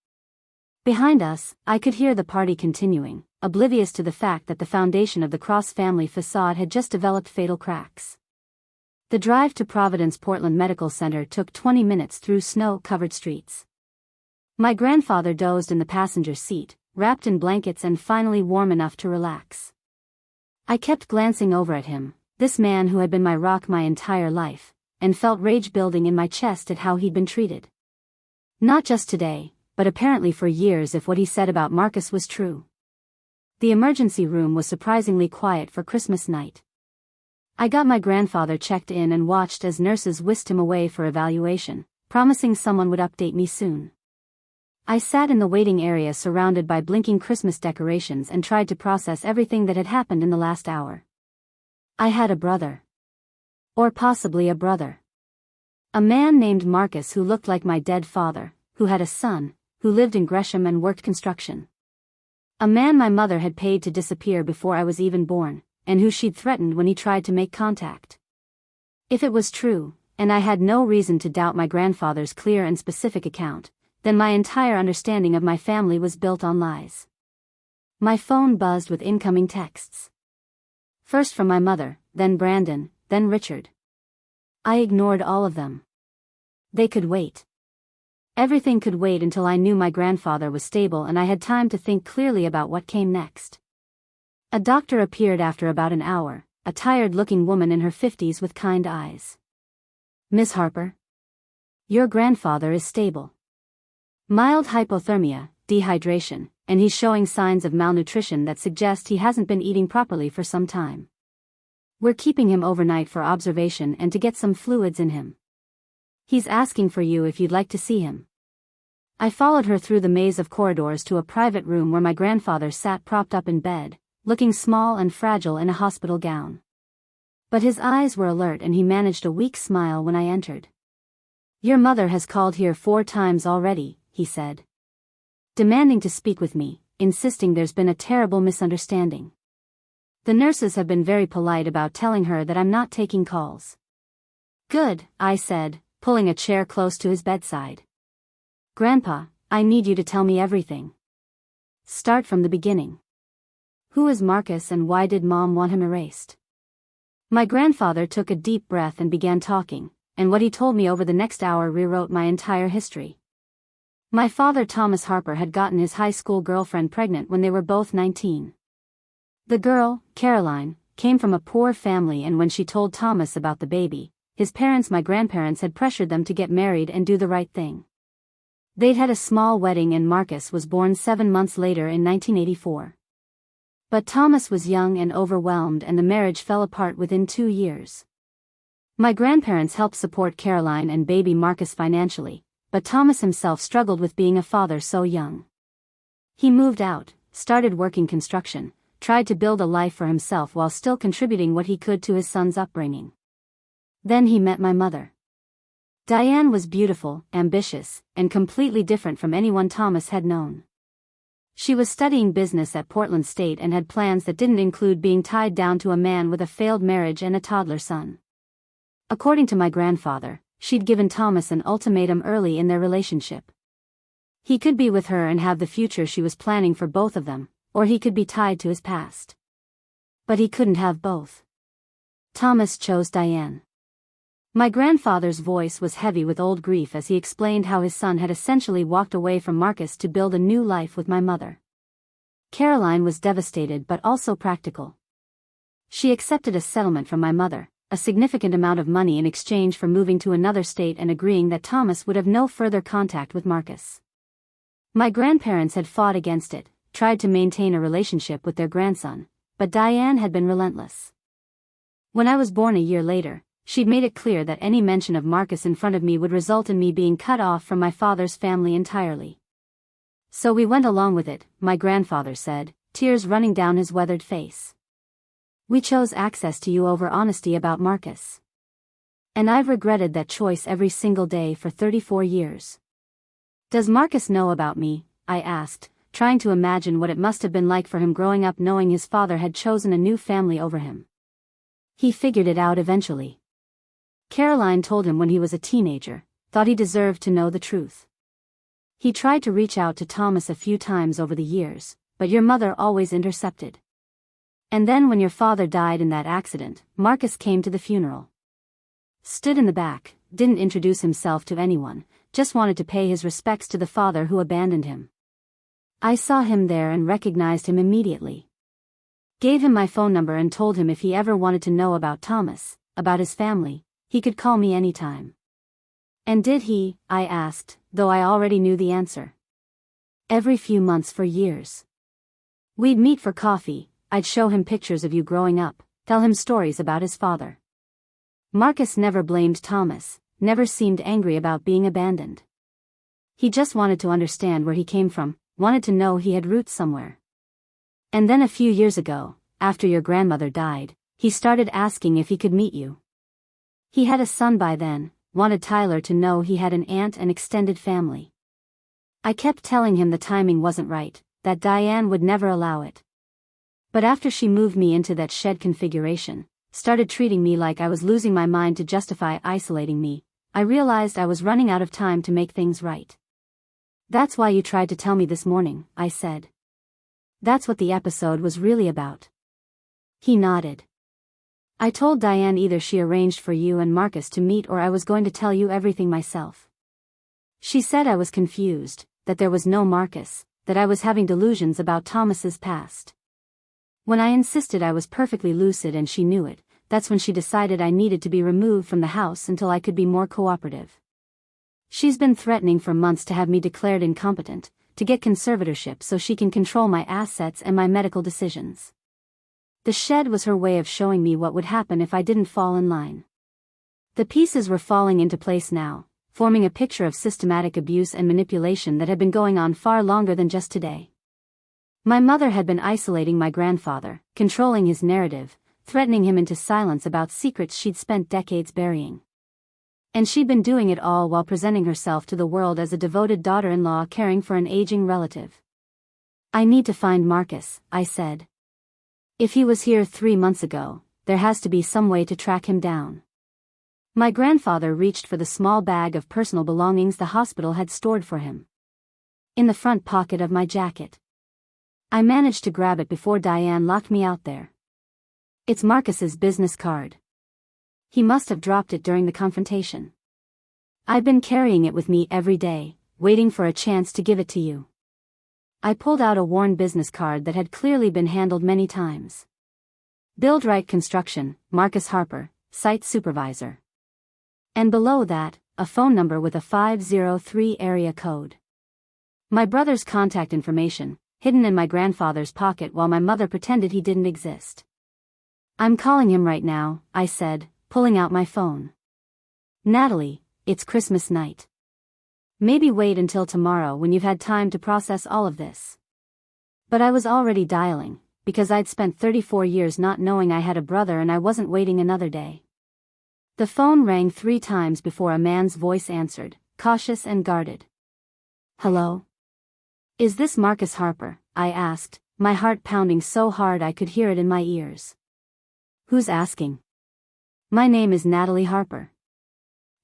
Behind us, I could hear the party continuing, oblivious to the fact that the foundation of the Cross family facade had just developed fatal cracks. The drive to Providence Portland Medical Center took 20 minutes through snow-covered streets. My grandfather dozed in the passenger seat, wrapped in blankets and finally warm enough to relax. I kept glancing over at him, this man who had been my rock my entire life, and felt rage building in my chest at how he'd been treated. Not just today, but apparently for years if what he said about Marcus was true. The emergency room was surprisingly quiet for Christmas night. I got my grandfather checked in and watched as nurses whisked him away for evaluation, promising someone would update me soon. I sat in the waiting area surrounded by blinking Christmas decorations and tried to process everything that had happened in the last hour. I had a brother. Or possibly a brother. A man named Marcus who looked like my dead father, who had a son, who lived in Gresham and worked construction. A man my mother had paid to disappear before I was even born, and who she'd threatened when he tried to make contact. If it was true, and I had no reason to doubt my grandfather's clear and specific account, then my entire understanding of my family was built on lies. My phone buzzed with incoming texts. First from my mother, then Brandon, then Richard. I ignored all of them. They could wait. Everything could wait until I knew my grandfather was stable and I had time to think clearly about what came next. A doctor appeared after about an hour, a tired-looking woman in her 50s with kind eyes. "Miss Harper? Your grandfather is stable. Mild hypothermia, dehydration, and he's showing signs of malnutrition that suggest he hasn't been eating properly for some time. We're keeping him overnight for observation and to get some fluids in him. He's asking for you if you'd like to see him." I followed her through the maze of corridors to a private room where my grandfather sat propped up in bed, looking small and fragile in a hospital gown. But his eyes were alert and he managed a weak smile when I entered. "Your mother has called here 4 times already," he said. "Demanding to speak with me, insisting there's been a terrible misunderstanding. The nurses have been very polite about telling her that I'm not taking calls." "Good," I said, pulling a chair close to his bedside. "Grandpa, I need you to tell me everything. Start from the beginning. Who is Marcus and why did Mom want him erased?" My grandfather took a deep breath and began talking, and what he told me over the next hour rewrote my entire history. My father, Thomas Harper, had gotten his high school girlfriend pregnant when they were both 19. The girl, Caroline, came from a poor family, and when she told Thomas about the baby, his parents, my grandparents, had pressured them to get married and do the right thing. They'd had a small wedding and Marcus was born 7 months later in 1984. But Thomas was young and overwhelmed and the marriage fell apart within 2 years. My grandparents helped support Caroline and baby Marcus financially, but Thomas himself struggled with being a father so young. He moved out, started working construction, tried to build a life for himself while still contributing what he could to his son's upbringing. Then he met my mother. Diane was beautiful, ambitious, and completely different from anyone Thomas had known. She was studying business at Portland State and had plans that didn't include being tied down to a man with a failed marriage and a toddler son. According to my grandfather, she'd given Thomas an ultimatum early in their relationship. He could be with her and have the future she was planning for both of them, or he could be tied to his past. But he couldn't have both. Thomas chose Diane. My grandfather's voice was heavy with old grief as he explained how his son had essentially walked away from Marcus to build a new life with my mother. Caroline was devastated but also practical. She accepted a settlement from my mother, a significant amount of money in exchange for moving to another state and agreeing that Thomas would have no further contact with Marcus. My grandparents had fought against it, tried to maintain a relationship with their grandson, but Diane had been relentless. When I was born a year later, she'd made it clear that any mention of Marcus in front of me would result in me being cut off from my father's family entirely. So we went along with it, my grandfather said, tears running down his weathered face. We chose access to you over honesty about Marcus. And I've regretted that choice every single day for 34 years. Does Marcus know about me? I asked, trying to imagine what it must have been like for him growing up knowing his father had chosen a new family over him. He figured it out eventually. Caroline told him when he was a teenager, thought he deserved to know the truth. He tried to reach out to Thomas a few times over the years, but your mother always intercepted. And then when your father died in that accident, Marcus came to the funeral. Stood in the back, didn't introduce himself to anyone, just wanted to pay his respects to the father who abandoned him. I saw him there and recognized him immediately. Gave him my phone number and told him if he ever wanted to know about Thomas, about his family, he could call me anytime. And did he? I asked, though I already knew the answer. Every few months for years. We'd meet for coffee, I'd show him pictures of you growing up, tell him stories about his father. Marcus never blamed Thomas, never seemed angry about being abandoned. He just wanted to understand where he came from, wanted to know he had roots somewhere. And then a few years ago, after your grandmother died, he started asking if he could meet you. He had a son by then, wanted Tyler to know he had an aunt and extended family. I kept telling him the timing wasn't right, that Diane would never allow it. But after she moved me into that shed configuration, started treating me like I was losing my mind to justify isolating me, I realized I was running out of time to make things right. That's why you tried to tell me this morning, I said. That's what the episode was really about. He nodded. I told Diane either she arranged for you and Marcus to meet or I was going to tell you everything myself. She said I was confused, that there was no Marcus, that I was having delusions about Thomas's past. When I insisted I was perfectly lucid and she knew it, that's when she decided I needed to be removed from the house until I could be more cooperative. She's been threatening for months to have me declared incompetent, to get conservatorship so she can control my assets and my medical decisions. The shed was her way of showing me what would happen if I didn't fall in line. The pieces were falling into place now, forming a picture of systematic abuse and manipulation that had been going on far longer than just today. My mother had been isolating my grandfather, controlling his narrative, threatening him into silence about secrets she'd spent decades burying. And she'd been doing it all while presenting herself to the world as a devoted daughter-in-law caring for an aging relative. "I need to find Marcus," I said. "If he was here 3 months ago, there has to be some way to track him down." My grandfather reached for the small bag of personal belongings the hospital had stored for him. In the front pocket of my jacket. I managed to grab it before Diane locked me out there. "It's Marcus's business card. He must have dropped it during the confrontation. I've been carrying it with me every day, waiting for a chance to give it to you." I pulled out a worn business card that had clearly been handled many times. "Buildright Construction, Marcus Harper, Site Supervisor." And below that, a phone number with a 503 area code. My brother's contact information, hidden in my grandfather's pocket while my mother pretended he didn't exist. "I'm calling him right now," I said, pulling out my phone. "Natalie, it's Christmas night. Maybe wait until tomorrow when you've had time to process all of this." But I was already dialing, because I'd spent 34 years not knowing I had a brother and I wasn't waiting another day. The phone rang 3 times before a man's voice answered, cautious and guarded. "Hello? Is this Marcus Harper?" I asked, my heart pounding so hard I could hear it in my ears. "Who's asking?" "My name is Natalie Harper.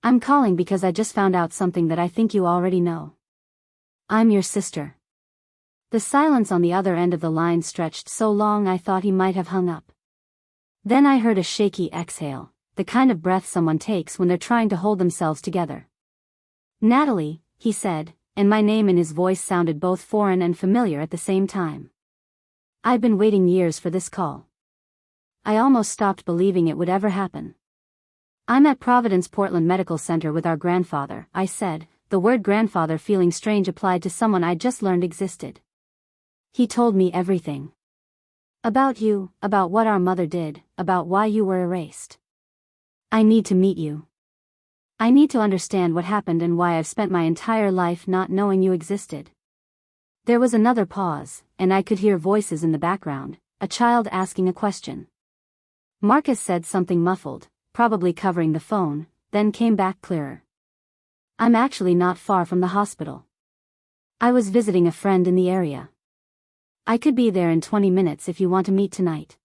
I'm calling because I just found out something that I think you already know. I'm your sister." The silence on the other end of the line stretched so long I thought he might have hung up. Then I heard a shaky exhale, the kind of breath someone takes when they're trying to hold themselves together. "Natalie," he said, and my name in his voice sounded both foreign and familiar at the same time. I've been waiting years for this call. I almost stopped believing it would ever happen. "I'm at Providence Portland Medical Center with our grandfather," I said, the word grandfather feeling strange applied to someone I'd just learned existed. "He told me everything. About you, about what our mother did, about why you were erased. I need to meet you. I need to understand what happened and why I've spent my entire life not knowing you existed." There was another pause, and I could hear voices in the background, a child asking a question. Marcus said something muffled, probably covering the phone, then came back clearer. "I'm actually not far from the hospital. I was visiting a friend in the area. I could be there in 20 minutes if you want to meet tonight."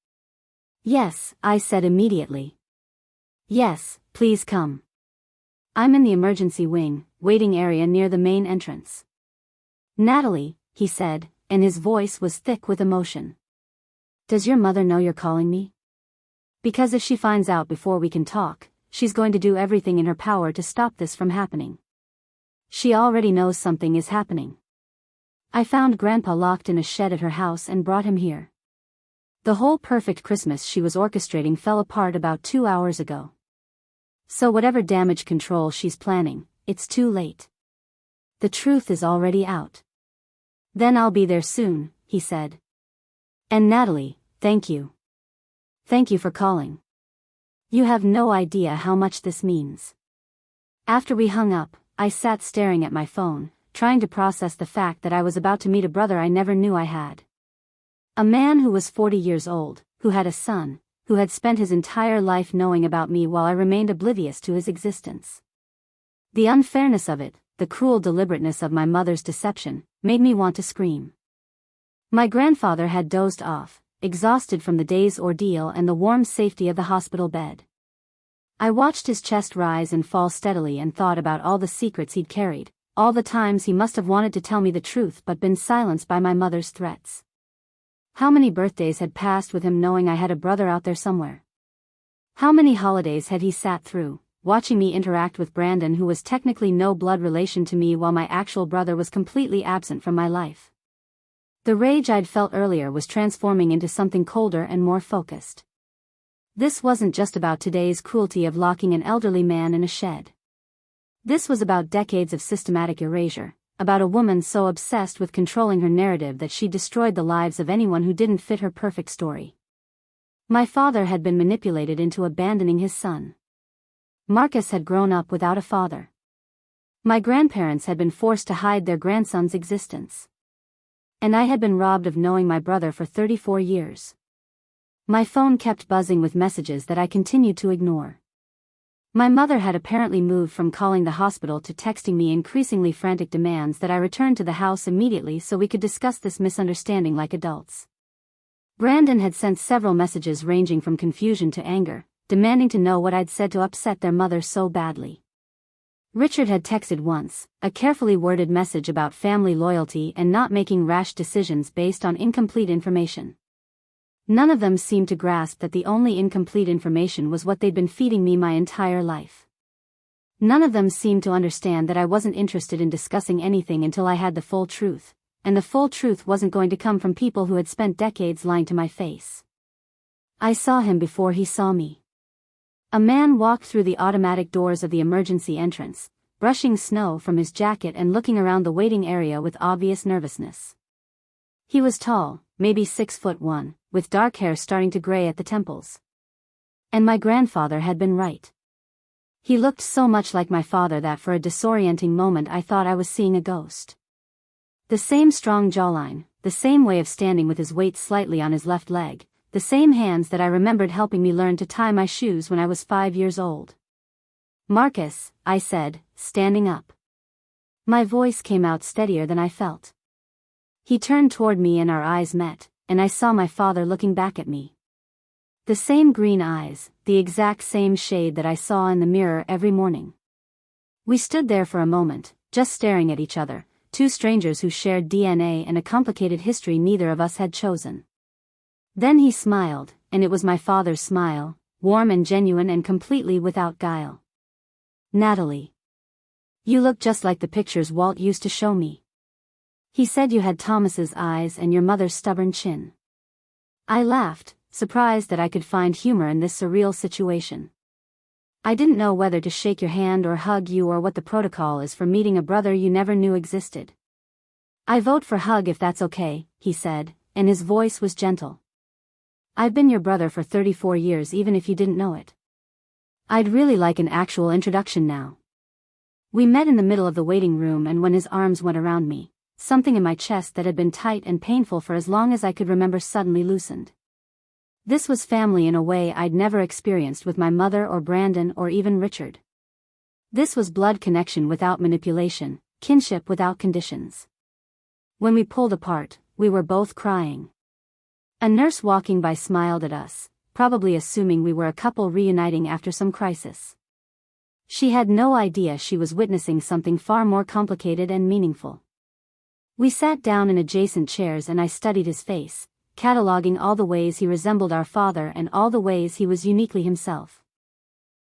"Yes," I said immediately. "Yes, please come. I'm in the emergency wing, waiting area near the main entrance." "Natalie," he said, and his voice was thick with emotion. "Does your mother know you're calling me? Because if she finds out before we can talk, she's going to do everything in her power to stop this from happening. She already knows something is happening. I found Grandpa locked in a shed at her house and brought him here. The whole perfect Christmas she was orchestrating fell apart about 2 hours ago. So whatever damage control she's planning, it's too late. The truth is already out." "Then I'll be there soon," he said. "And Natalie, thank you. Thank you for calling. You have no idea how much this means." After we hung up, I sat staring at my phone, trying to process the fact that I was about to meet a brother I never knew I had. A man who was 40 years old, who had a son, who had spent his entire life knowing about me while I remained oblivious to his existence. The unfairness of it, the cruel deliberateness of my mother's deception, made me want to scream. My grandfather had dozed off, exhausted from the day's ordeal and the warm safety of the hospital bed. I watched his chest rise and fall steadily and thought about all the secrets he'd carried, all the times he must have wanted to tell me the truth but been silenced by my mother's threats. How many birthdays had passed with him knowing I had a brother out there somewhere? How many holidays had he sat through, watching me interact with Brandon, who was technically no blood relation to me while my actual brother was completely absent from my life? The rage I'd felt earlier was transforming into something colder and more focused. This wasn't just about today's cruelty of locking an elderly man in a shed. This was about decades of systematic erasure, about a woman so obsessed with controlling her narrative that she destroyed the lives of anyone who didn't fit her perfect story. My father had been manipulated into abandoning his son. Marcus had grown up without a father. My grandparents had been forced to hide their grandson's existence. And I had been robbed of knowing my brother for 34 years. My phone kept buzzing with messages that I continued to ignore. My mother had apparently moved from calling the hospital to texting me increasingly frantic demands that I return to the house immediately so we could discuss this misunderstanding like adults. Brandon had sent several messages ranging from confusion to anger, demanding to know what I'd said to upset their mother so badly. Richard had texted once, a carefully worded message about family loyalty and not making rash decisions based on incomplete information. None of them seemed to grasp that the only incomplete information was what they'd been feeding me my entire life. None of them seemed to understand that I wasn't interested in discussing anything until I had the full truth, and the full truth wasn't going to come from people who had spent decades lying to my face. I saw him before he saw me. A man walked through the automatic doors of the emergency entrance, brushing snow from his jacket and looking around the waiting area with obvious nervousness. He was tall, maybe 6'1", with dark hair starting to gray at the temples. And my grandfather had been right. He looked so much like my father that for a disorienting moment I thought I was seeing a ghost. The same strong jawline, the same way of standing with his weight slightly on his left leg, the same hands that I remembered helping me learn to tie my shoes when I was 5 years old. "Marcus," I said, standing up. My voice came out steadier than I felt. He turned toward me and our eyes met, and I saw my father looking back at me. The same green eyes, the exact same shade that I saw in the mirror every morning. We stood there for a moment, just staring at each other, two strangers who shared DNA and a complicated history neither of us had chosen. Then he smiled, and it was my father's smile, warm and genuine and completely without guile. "Natalie. You look just like the pictures Walt used to show me. He said you had Thomas's eyes and your mother's stubborn chin." I laughed, surprised that I could find humor in this surreal situation. "I didn't know whether to shake your hand or hug you or what the protocol is for meeting a brother you never knew existed." "I vote for hug if that's okay," he said, and his voice was gentle. "I've been your brother for 34 years even if you didn't know it. I'd really like an actual introduction now." We met in the middle of the waiting room, and when his arms went around me, something in my chest that had been tight and painful for as long as I could remember suddenly loosened. This was family in a way I'd never experienced with my mother or Brandon or even Richard. This was blood connection without manipulation, kinship without conditions. When we pulled apart, we were both crying. A nurse walking by smiled at us, probably assuming we were a couple reuniting after some crisis. She had no idea she was witnessing something far more complicated and meaningful. We sat down in adjacent chairs and I studied his face, cataloging all the ways he resembled our father and all the ways he was uniquely himself.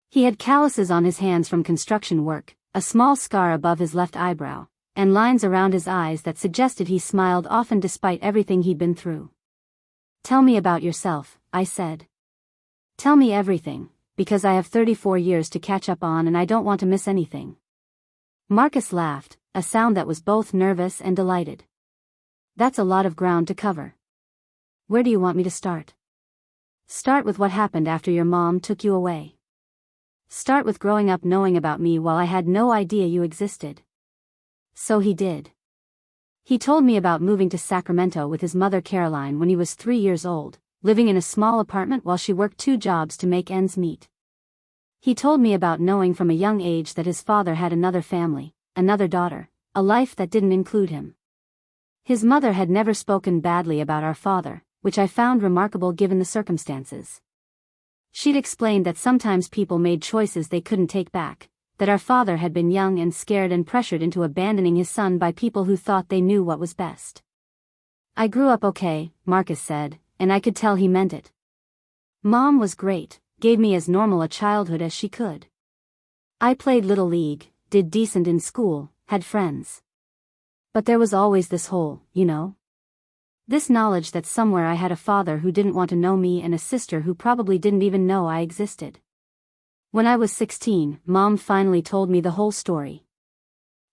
He had calluses on his hands from construction work, a small scar above his left eyebrow, and lines around his eyes that suggested he smiled often despite everything he'd been through. "Tell me about yourself," I said. "Tell me everything, because I have 34 years to catch up on and I don't want to miss anything." Marcus laughed, a sound that was both nervous and delighted. "That's a lot of ground to cover. Where do you want me to start?" "Start with what happened after your mom took you away. Start with growing up knowing about me while I had no idea you existed." So he did. He told me about moving to Sacramento with his mother Caroline when he was 3 years old, living in a small apartment while she worked 2 jobs to make ends meet. He told me about knowing from a young age that his father had another family, another daughter, a life that didn't include him. His mother had never spoken badly about our father, which I found remarkable given the circumstances. She'd explained that sometimes people made choices they couldn't take back, that our father had been young and scared and pressured into abandoning his son by people who thought they knew what was best. "I grew up okay," Marcus said, and I could tell he meant it. "Mom was great, gave me as normal a childhood as she could. I played Little League, did decent in school, had friends. But there was always this hole, you know? This knowledge that somewhere I had a father who didn't want to know me and a sister who probably didn't even know I existed." When I was 16, Mom finally told me the whole story.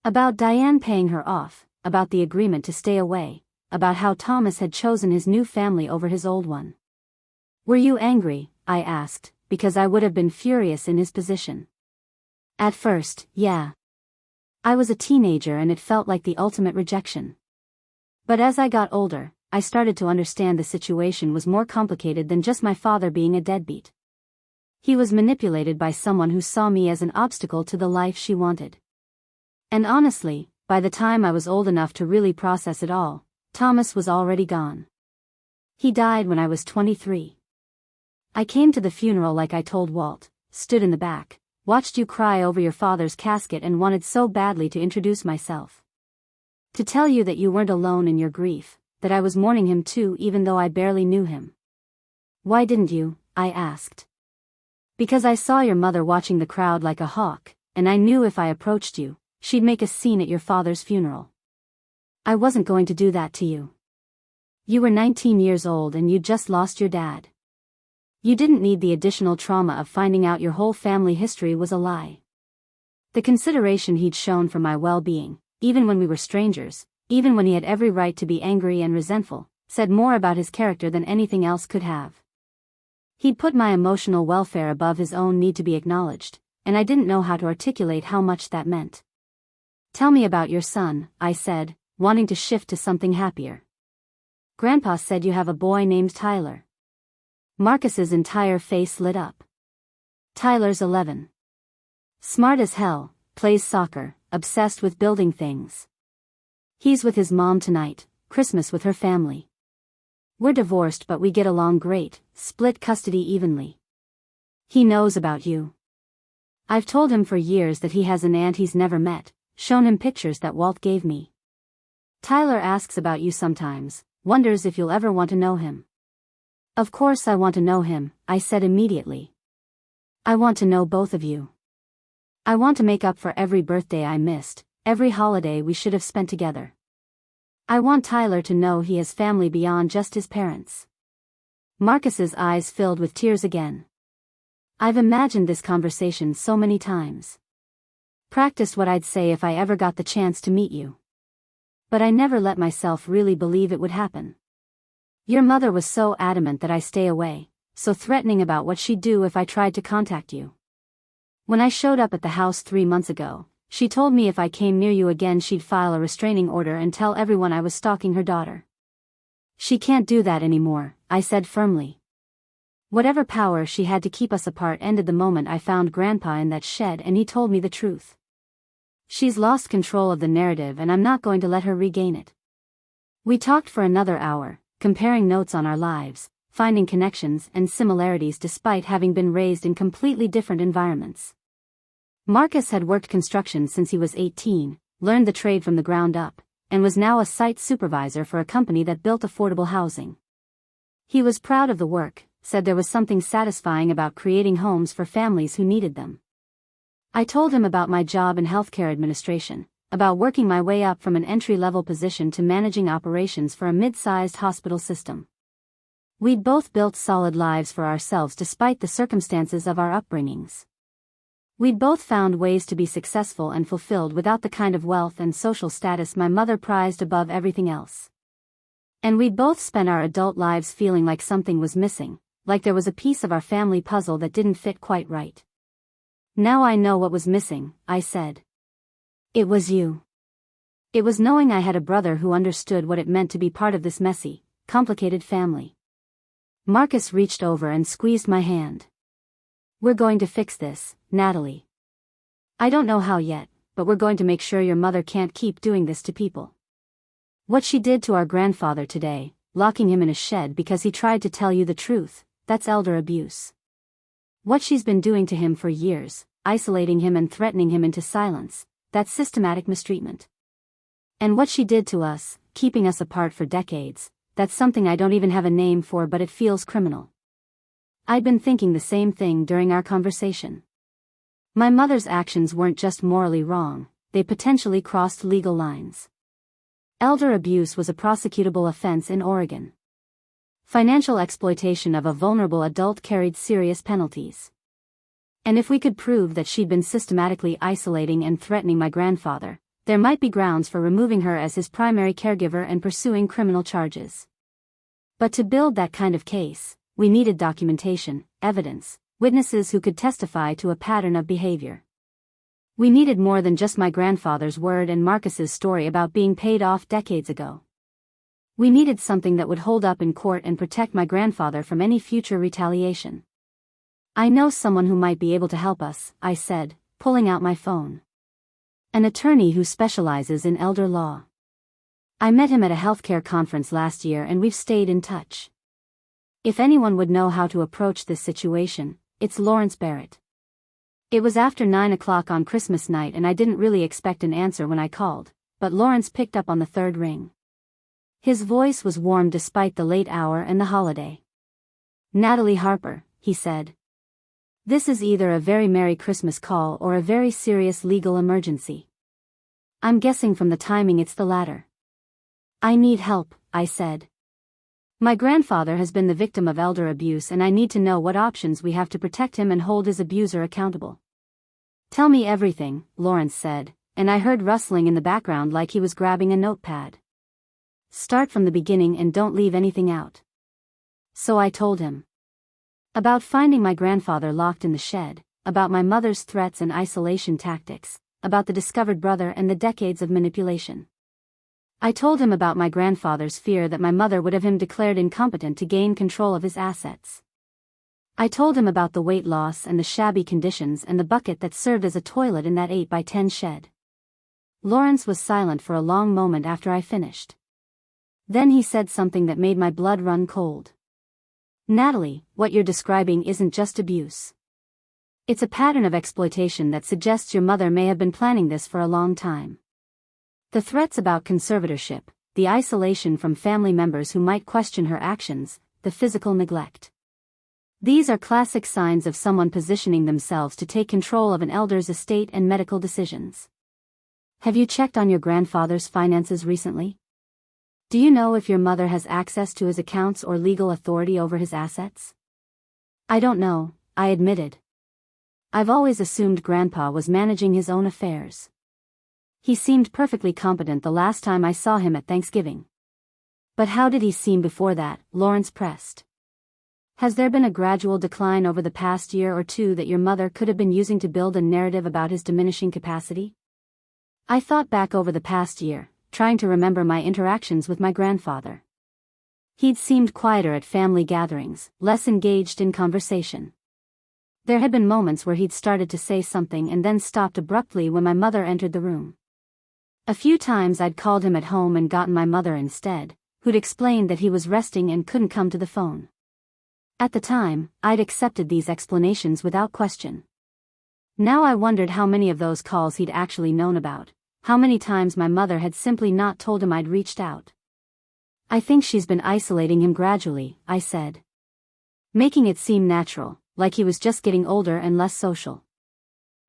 About Diane paying her off, about the agreement to stay away, about how Thomas had chosen his new family over his old one. "Were you angry?" I asked, because I would have been furious in his position. "At first, yeah. I was a teenager and it felt like the ultimate rejection. But as I got older, I started to understand the situation was more complicated than just my father being a deadbeat. He was manipulated by someone who saw me as an obstacle to the life she wanted. And honestly, by the time I was old enough to really process it all, Thomas was already gone. He died when I was 23. I came to the funeral like I told Walt, stood in the back, watched you cry over your father's casket and wanted so badly to introduce myself. To tell you that you weren't alone in your grief, that I was mourning him too even though I barely knew him. Why didn't you? I asked. Because I saw your mother watching the crowd like a hawk, and I knew if I approached you, she'd make a scene at your father's funeral. I wasn't going to do that to you. You were 19 years old and you'd just lost your dad. You didn't need the additional trauma of finding out your whole family history was a lie. The consideration he'd shown for my well-being, even when we were strangers, even when he had every right to be angry and resentful, said more about his character than anything else could have. He'd put my emotional welfare above his own need to be acknowledged, and I didn't know how to articulate how much that meant. Tell me about your son, I said, wanting to shift to something happier. Grandpa said you have a boy named Tyler. Marcus's entire face lit up. Tyler's 11. Smart as hell, plays soccer, obsessed with building things. He's with his mom tonight, Christmas with her family. We're divorced but we get along great, split custody evenly. He knows about you. I've told him for years that he has an aunt he's never met, shown him pictures that Walt gave me. Tyler asks about you sometimes, wonders if you'll ever want to know him. Of course I want to know him, I said immediately. I want to know both of you. I want to make up for every birthday I missed, every holiday we should have spent together. I want Tyler to know he has family beyond just his parents. Marcus's eyes filled with tears again. I've imagined this conversation so many times. Practiced what I'd say if I ever got the chance to meet you. But I never let myself really believe it would happen. Your mother was so adamant that I stay away, so threatening about what she'd do if I tried to contact you. When I showed up at the house 3 months ago, she told me if I came near you again she'd file a restraining order and tell everyone I was stalking her daughter. She can't do that anymore, I said firmly. Whatever power she had to keep us apart ended the moment I found Grandpa in that shed and he told me the truth. She's lost control of the narrative and I'm not going to let her regain it. We talked for another hour, comparing notes on our lives, finding connections and similarities despite having been raised in completely different environments. Marcus had worked construction since he was 18, learned the trade from the ground up, and was now a site supervisor for a company that built affordable housing. He was proud of the work, said there was something satisfying about creating homes for families who needed them. I told him about my job in healthcare administration, about working my way up from an entry-level position to managing operations for a mid-sized hospital system. We'd both built solid lives for ourselves despite the circumstances of our upbringings. We'd both found ways to be successful and fulfilled without the kind of wealth and social status my mother prized above everything else. And we'd both spent our adult lives feeling like something was missing, like there was a piece of our family puzzle that didn't fit quite right. Now I know what was missing, I said. It was you. It was knowing I had a brother who understood what it meant to be part of this messy, complicated family. Marcus reached over and squeezed my hand. We're going to fix this, Natalie. I don't know how yet, but we're going to make sure your mother can't keep doing this to people. What she did to our grandfather today, locking him in a shed because he tried to tell you the truth, that's elder abuse. What she's been doing to him for years, isolating him and threatening him into silence, that's systematic mistreatment. And what she did to us, keeping us apart for decades, that's something I don't even have a name for but it feels criminal. I'd been thinking the same thing during our conversation. My mother's actions weren't just morally wrong, they potentially crossed legal lines. Elder abuse was a prosecutable offense in Oregon. Financial exploitation of a vulnerable adult carried serious penalties. And if we could prove that she'd been systematically isolating and threatening my grandfather, there might be grounds for removing her as his primary caregiver and pursuing criminal charges. But to build that kind of case, we needed documentation, evidence, witnesses who could testify to a pattern of behavior. We needed more than just my grandfather's word and Marcus's story about being paid off decades ago. We needed something that would hold up in court and protect my grandfather from any future retaliation. I know someone who might be able to help us, I said, pulling out my phone. An attorney who specializes in elder law. I met him at a healthcare conference last year and we've stayed in touch. If anyone would know how to approach this situation, it's Lawrence Barrett. It was after 9 o'clock on Christmas night and I didn't really expect an answer when I called, but Lawrence picked up on the third ring. His voice was warm despite the late hour and the holiday. Natalie Harper, he said. This is either a very Merry Christmas call or a very serious legal emergency. I'm guessing from the timing it's the latter. I need help, I said. My grandfather has been the victim of elder abuse and I need to know what options we have to protect him and hold his abuser accountable. Tell me everything, Lawrence said, and I heard rustling in the background like he was grabbing a notepad. Start from the beginning and don't leave anything out. So I told him. About finding my grandfather locked in the shed, about my mother's threats and isolation tactics, about the discovered brother and the decades of manipulation. I told him about my grandfather's fear that my mother would have him declared incompetent to gain control of his assets. I told him about the weight loss and the shabby conditions and the bucket that served as a toilet in that 8x10 shed. Lawrence was silent for a long moment after I finished. Then he said something that made my blood run cold. Natalie, what you're describing isn't just abuse. It's a pattern of exploitation that suggests your mother may have been planning this for a long time. The threats about conservatorship, the isolation from family members who might question her actions, the physical neglect. These are classic signs of someone positioning themselves to take control of an elder's estate and medical decisions. Have you checked on your grandfather's finances recently? Do you know if your mother has access to his accounts or legal authority over his assets? I don't know, I admitted. I've always assumed Grandpa was managing his own affairs. He seemed perfectly competent the last time I saw him at Thanksgiving. But how did he seem before that? Lawrence pressed. Has there been a gradual decline over the past year or two that your mother could have been using to build a narrative about his diminishing capacity? I thought back over the past year, trying to remember my interactions with my grandfather. He'd seemed quieter at family gatherings, less engaged in conversation. There had been moments where he'd started to say something and then stopped abruptly when my mother entered the room. A few times I'd called him at home and gotten my mother instead, who'd explained that he was resting and couldn't come to the phone. At the time, I'd accepted these explanations without question. Now I wondered how many of those calls he'd actually known about, how many times my mother had simply not told him I'd reached out. I think she's been isolating him gradually, I said. Making it seem natural, like he was just getting older and less social.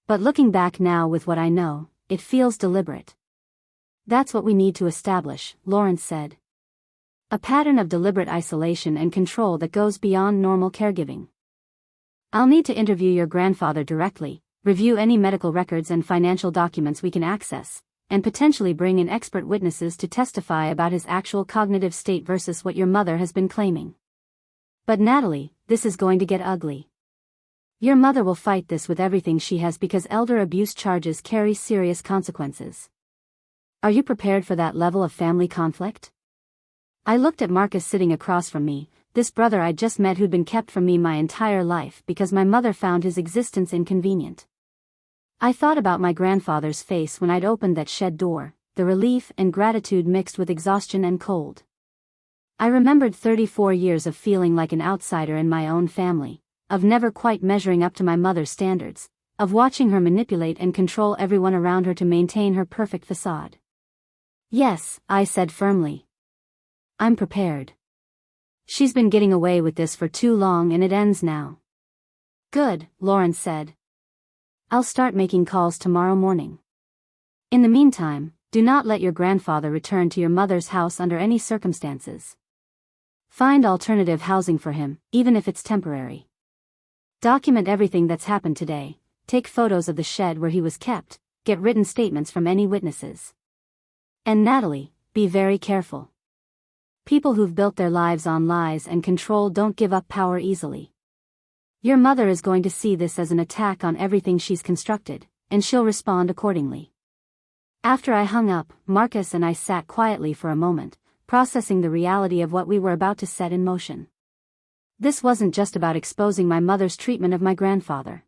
But looking back now with what I know, it feels deliberate. That's what we need to establish, Lawrence said. A pattern of deliberate isolation and control that goes beyond normal caregiving. I'll need to interview your grandfather directly, review any medical records and financial documents we can access, and potentially bring in expert witnesses to testify about his actual cognitive state versus what your mother has been claiming. But Natalie, this is going to get ugly. Your mother will fight this with everything she has because elder abuse charges carry serious consequences. Are you prepared for that level of family conflict? I looked at Marcus sitting across from me, this brother I'd just met who'd been kept from me my entire life because my mother found his existence inconvenient. I thought about my grandfather's face when I'd opened that shed door, the relief and gratitude mixed with exhaustion and cold. I remembered 34 years of feeling like an outsider in my own family, of never quite measuring up to my mother's standards, of watching her manipulate and control everyone around her to maintain her perfect facade. Yes, I said firmly. I'm prepared. She's been getting away with this for too long and it ends now. Good, Lawrence said. I'll start making calls tomorrow morning. In the meantime, do not let your grandfather return to your mother's house under any circumstances. Find alternative housing for him, even if it's temporary. Document everything that's happened today, take photos of the shed where he was kept, get written statements from any witnesses. And Natalie, be very careful. People who've built their lives on lies and control don't give up power easily. Your mother is going to see this as an attack on everything she's constructed, and she'll respond accordingly. After I hung up, Marcus and I sat quietly for a moment, processing the reality of what we were about to set in motion. This wasn't just about exposing my mother's treatment of my grandfather.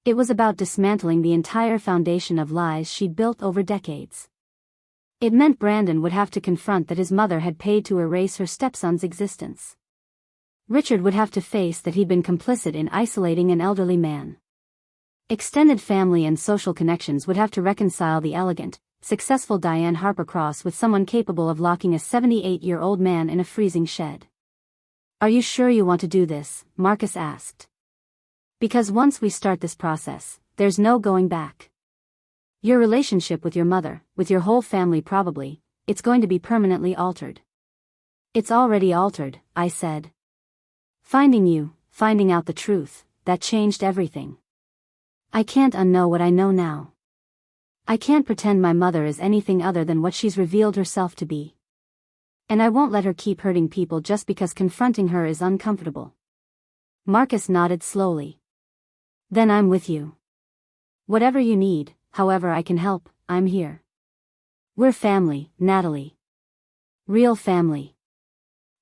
It was about dismantling the entire foundation of lies she'd built over decades. It meant Brandon would have to confront that his mother had paid to erase her stepson's existence. Richard would have to face that he'd been complicit in isolating an elderly man. Extended family and social connections would have to reconcile the elegant, successful Diane Harper Cross with someone capable of locking a 78-year-old man in a freezing shed. "Are you sure you want to do this?" Marcus asked. "Because once we start this process, there's no going back. Your relationship with your mother, with your whole family probably, it's going to be permanently altered." "It's already altered," I said. "Finding you, finding out the truth, that changed everything. I can't unknow what I know now. I can't pretend my mother is anything other than what she's revealed herself to be. And I won't let her keep hurting people just because confronting her is uncomfortable." Marcus nodded slowly. "Then I'm with you. Whatever you need, however I can help, I'm here. We're family, Natalie. Real family.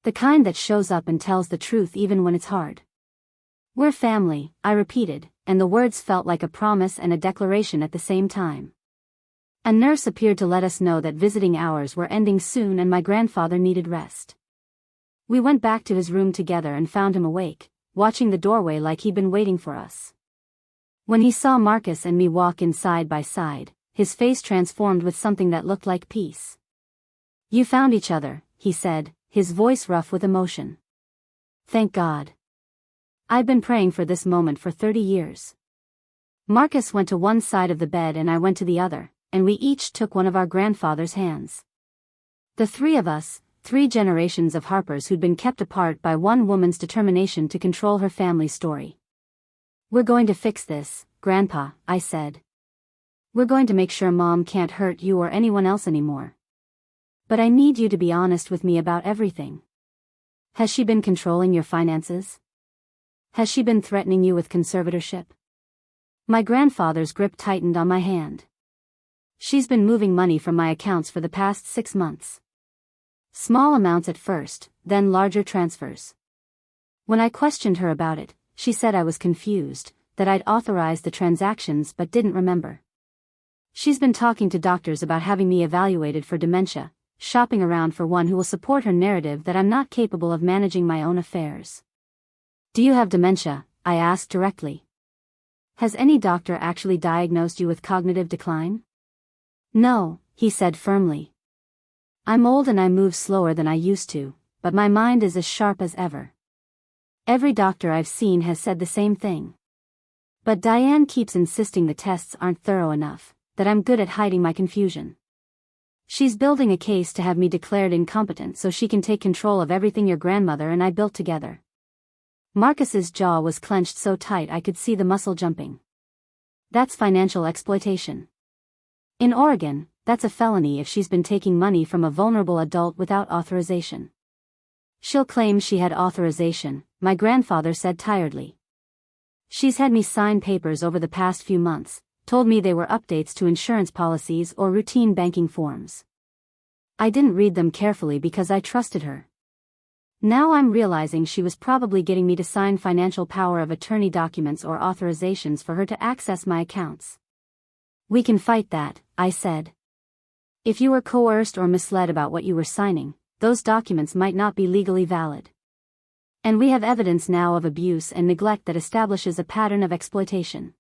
The kind that shows up and tells the truth even when it's hard." "We're family," I repeated, and the words felt like a promise and a declaration at the same time. A nurse appeared to let us know that visiting hours were ending soon and my grandfather needed rest. We went back to his room together and found him awake, watching the doorway like he'd been waiting for us. When he saw Marcus and me walk in side by side, his face transformed with something that looked like peace. "You found each other," he said, his voice rough with emotion. "Thank God. I've been praying for this moment for 30 years. Marcus went to one side of the bed and I went to the other, and we each took one of our grandfather's hands. The three of us, 3 generations of Harpers who'd been kept apart by one woman's determination to control her family story. "We're going to fix this, Grandpa," I said. "We're going to make sure Mom can't hurt you or anyone else anymore. But I need you to be honest with me about everything. Has she been controlling your finances? Has she been threatening you with conservatorship?" My grandfather's grip tightened on my hand. "She's been moving money from my accounts for the past 6 months. Small amounts at first, then larger transfers. When I questioned her about it, she said I was confused, that I'd authorized the transactions but didn't remember. She's been talking to doctors about having me evaluated for dementia, shopping around for one who will support her narrative that I'm not capable of managing my own affairs." "Do you have dementia?" I asked directly. "Has any doctor actually diagnosed you with cognitive decline?" "No," he said firmly. "I'm old and I move slower than I used to, but my mind is as sharp as ever. Every doctor I've seen has said the same thing. But Diane keeps insisting the tests aren't thorough enough, that I'm good at hiding my confusion. She's building a case to have me declared incompetent so she can take control of everything your grandmother and I built together." Marcus's jaw was clenched so tight I could see the muscle jumping. "That's financial exploitation. In Oregon, that's a felony if she's been taking money from a vulnerable adult without authorization." "She'll claim she had authorization," my grandfather said tiredly. "She's had me sign papers over the past few months, told me they were updates to insurance policies or routine banking forms. I didn't read them carefully because I trusted her. Now I'm realizing she was probably getting me to sign financial power of attorney documents or authorizations for her to access my accounts." "We can fight that," I said. "If you were coerced or misled about what you were signing, those documents might not be legally valid. And we have evidence now of abuse and neglect that establishes a pattern of exploitation."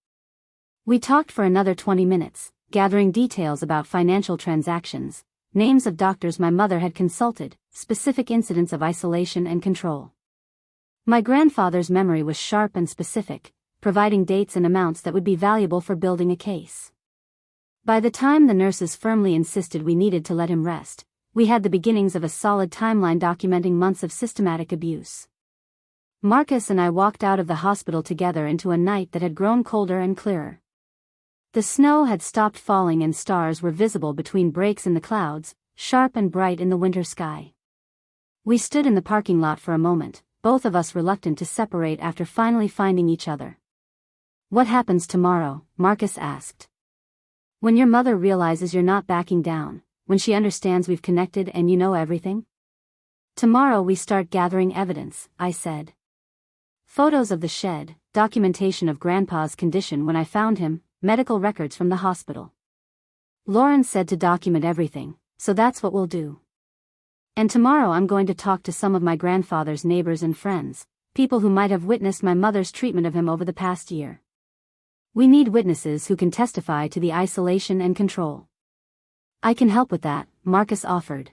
We talked for another 20 minutes, gathering details about financial transactions, names of doctors my mother had consulted, specific incidents of isolation and control. My grandfather's memory was sharp and specific, providing dates and amounts that would be valuable for building a case. By the time the nurses firmly insisted we needed to let him rest, we had the beginnings of a solid timeline documenting months of systematic abuse. Marcus and I walked out of the hospital together into a night that had grown colder and clearer. The snow had stopped falling and stars were visible between breaks in the clouds, sharp and bright in the winter sky. We stood in the parking lot for a moment, both of us reluctant to separate after finally finding each other. "What happens tomorrow?" Marcus asked. "When your mother realizes you're not backing down, when she understands we've connected and you know everything? Tomorrow we start gathering evidence, I said. Photos of the shed, documentation of Grandpa's condition when I found him, medical records from the hospital. Lauren said to document everything, so that's what we'll do. And tomorrow I'm going to talk to some of my grandfather's neighbors and friends, people who might have witnessed my mother's treatment of him over the past year. We need witnesses who can testify to the isolation and control. I can help with that, Marcus offered.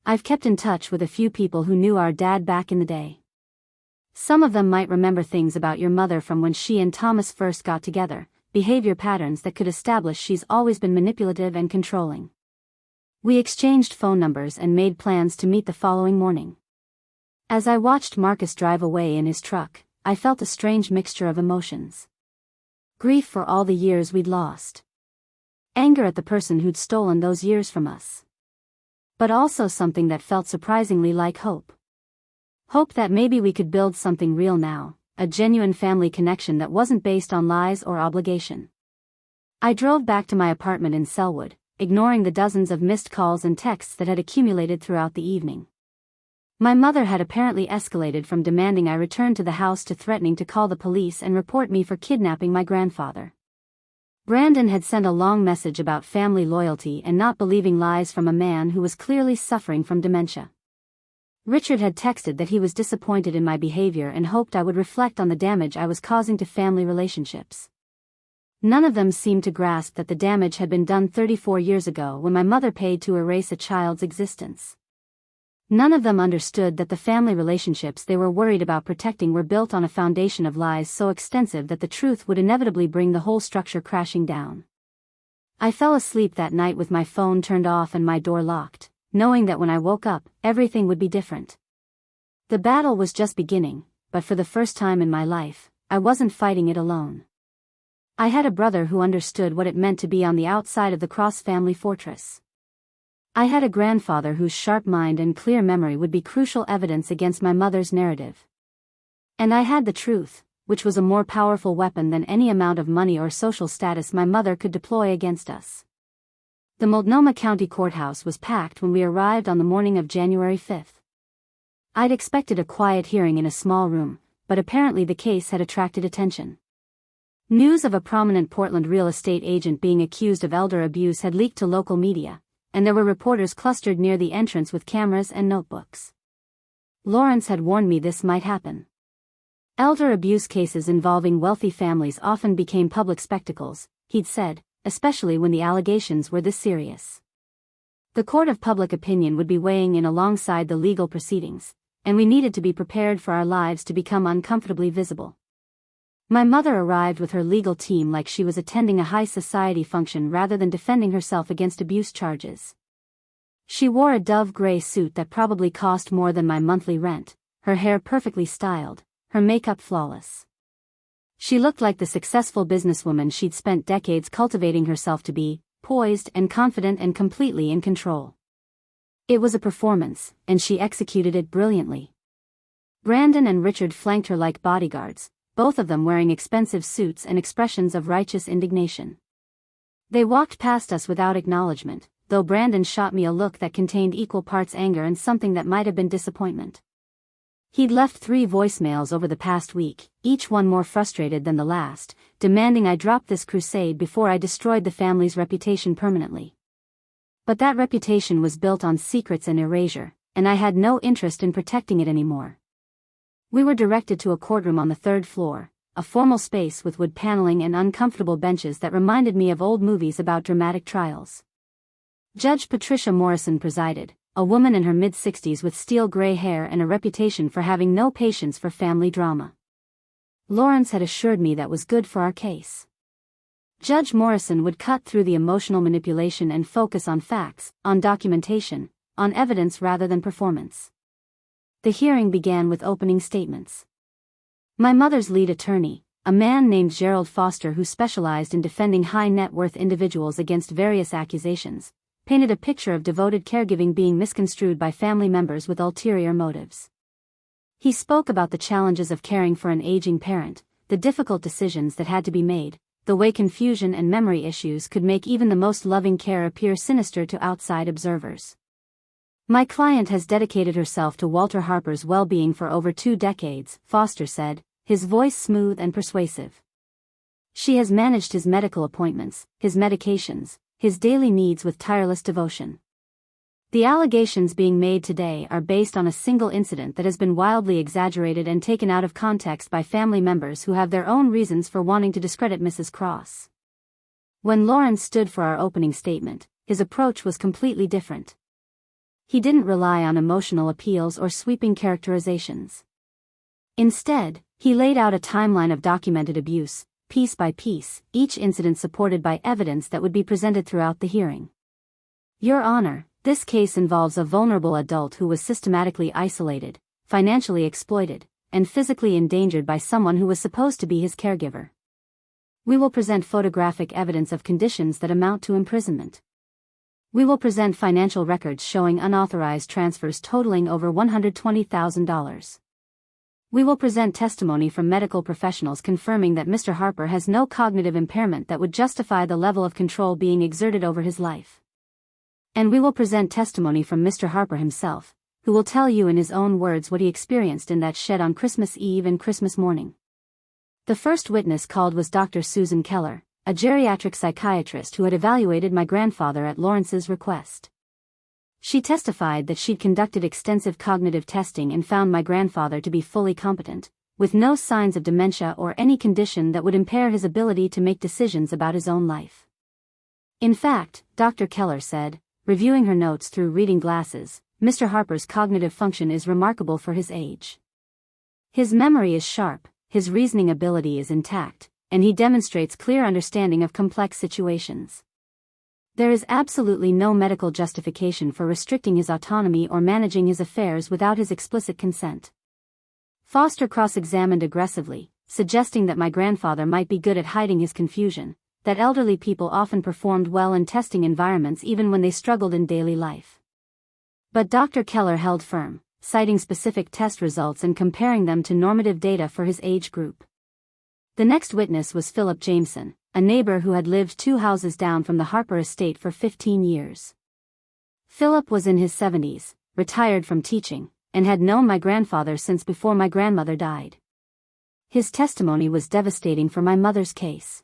I've kept in touch with a few people who knew our dad back in the day. Some of them might remember things about your mother from when she and Thomas first got together, behavior patterns that could establish she's always been manipulative and controlling. We exchanged phone numbers and made plans to meet the following morning. As I watched Marcus drive away in his truck, I felt a strange mixture of emotions. Grief for all the years we'd lost. Anger at the person who'd stolen those years from us. But also something that felt surprisingly like hope. Hope that maybe we could build something real now, a genuine family connection that wasn't based on lies or obligation. I drove back to my apartment in Selwood, ignoring the dozens of missed calls and texts that had accumulated throughout the evening. My mother had apparently escalated from demanding I return to the house to threatening to call the police and report me for kidnapping my grandfather. Brandon had sent a long message about family loyalty and not believing lies from a man who was clearly suffering from dementia. Richard had texted that he was disappointed in my behavior and hoped I would reflect on the damage I was causing to family relationships. None of them seemed to grasp that the damage had been done 34 years ago when my mother paid to erase a child's existence. None of them understood that the family relationships they were worried about protecting were built on a foundation of lies so extensive that the truth would inevitably bring the whole structure crashing down. I fell asleep that night with my phone turned off and my door locked, knowing that when I woke up, everything would be different. The battle was just beginning, but for the first time in my life, I wasn't fighting it alone. I had a brother who understood what it meant to be on the outside of the Cross family fortress. I had a grandfather whose sharp mind and clear memory would be crucial evidence against my mother's narrative. And I had the truth, which was a more powerful weapon than any amount of money or social status my mother could deploy against us. The Multnomah County Courthouse was packed when we arrived on the morning of January 5th. I'd expected a quiet hearing in a small room, but apparently the case had attracted attention. News of a prominent Portland real estate agent being accused of elder abuse had leaked to local media, and there were reporters clustered near the entrance with cameras and notebooks. Lawrence had warned me this might happen. Elder abuse cases involving wealthy families often became public spectacles, he'd said, especially when the allegations were this serious. The court of public opinion would be weighing in alongside the legal proceedings, and we needed to be prepared for our lives to become uncomfortably visible. My mother arrived with her legal team like she was attending a high society function rather than defending herself against abuse charges. She wore a dove gray suit that probably cost more than my monthly rent, her hair perfectly styled, her makeup flawless. She looked like the successful businesswoman she'd spent decades cultivating herself to be, poised and confident and completely in control. It was a performance, and she executed it brilliantly. Brandon and Richard flanked her like bodyguards, both of them wearing expensive suits and expressions of righteous indignation. They walked past us without acknowledgement, though Brandon shot me a look that contained equal parts anger and something that might have been disappointment. He'd left 3 voicemails over the past week, each one more frustrated than the last, demanding I drop this crusade before I destroyed the family's reputation permanently. But that reputation was built on secrets and erasure, and I had no interest in protecting it anymore. We were directed to a courtroom on the 3rd floor, a formal space with wood paneling and uncomfortable benches that reminded me of old movies about dramatic trials. Judge Patricia Morrison presided, a woman in her mid-60s with steel gray hair and a reputation for having no patience for family drama. Lawrence had assured me that was good for our case. Judge Morrison would cut through the emotional manipulation and focus on facts, on documentation, on evidence rather than performance. The hearing began with opening statements. My mother's lead attorney, a man named Gerald Foster who specialized in defending high-net-worth individuals against various accusations, painted a picture of devoted caregiving being misconstrued by family members with ulterior motives. He spoke about the challenges of caring for an aging parent, the difficult decisions that had to be made, the way confusion and memory issues could make even the most loving care appear sinister to outside observers. My client has dedicated herself to Walter Harper's well-being for over 2 decades, Foster said, his voice smooth and persuasive. She has managed his medical appointments, his medications, his daily needs with tireless devotion. The allegations being made today are based on a single incident that has been wildly exaggerated and taken out of context by family members who have their own reasons for wanting to discredit Mrs. Cross. When Lawrence stood for our opening statement, his approach was completely different. He didn't rely on emotional appeals or sweeping characterizations. Instead, he laid out a timeline of documented abuse, piece by piece, each incident supported by evidence that would be presented throughout the hearing. Your Honor, this case involves a vulnerable adult who was systematically isolated, financially exploited, and physically endangered by someone who was supposed to be his caregiver. We will present photographic evidence of conditions that amount to imprisonment. We will present financial records showing unauthorized transfers totaling over $120,000. We will present testimony from medical professionals confirming that Mr. Harper has no cognitive impairment that would justify the level of control being exerted over his life. And we will present testimony from Mr. Harper himself, who will tell you in his own words what he experienced in that shed on Christmas Eve and Christmas morning. The first witness called was Dr. Susan Keller, a geriatric psychiatrist who had evaluated my grandfather at Lawrence's request. She testified that she'd conducted extensive cognitive testing and found my grandfather to be fully competent, with no signs of dementia or any condition that would impair his ability to make decisions about his own life. In fact, Dr. Keller said, reviewing her notes through reading glasses, Mr. Harper's cognitive function is remarkable for his age. His memory is sharp, his reasoning ability is intact, and he demonstrates clear understanding of complex situations. There is absolutely no medical justification for restricting his autonomy or managing his affairs without his explicit consent. Foster cross-examined aggressively, suggesting that my grandfather might be good at hiding his confusion, that elderly people often performed well in testing environments even when they struggled in daily life. But Dr. Keller held firm, citing specific test results and comparing them to normative data for his age group. The next witness was Philip Jameson, a neighbor who had lived 2 houses down from the Harper estate for 15 years. Philip was in his 70s, retired from teaching, and had known my grandfather since before my grandmother died. His testimony was devastating for my mother's case.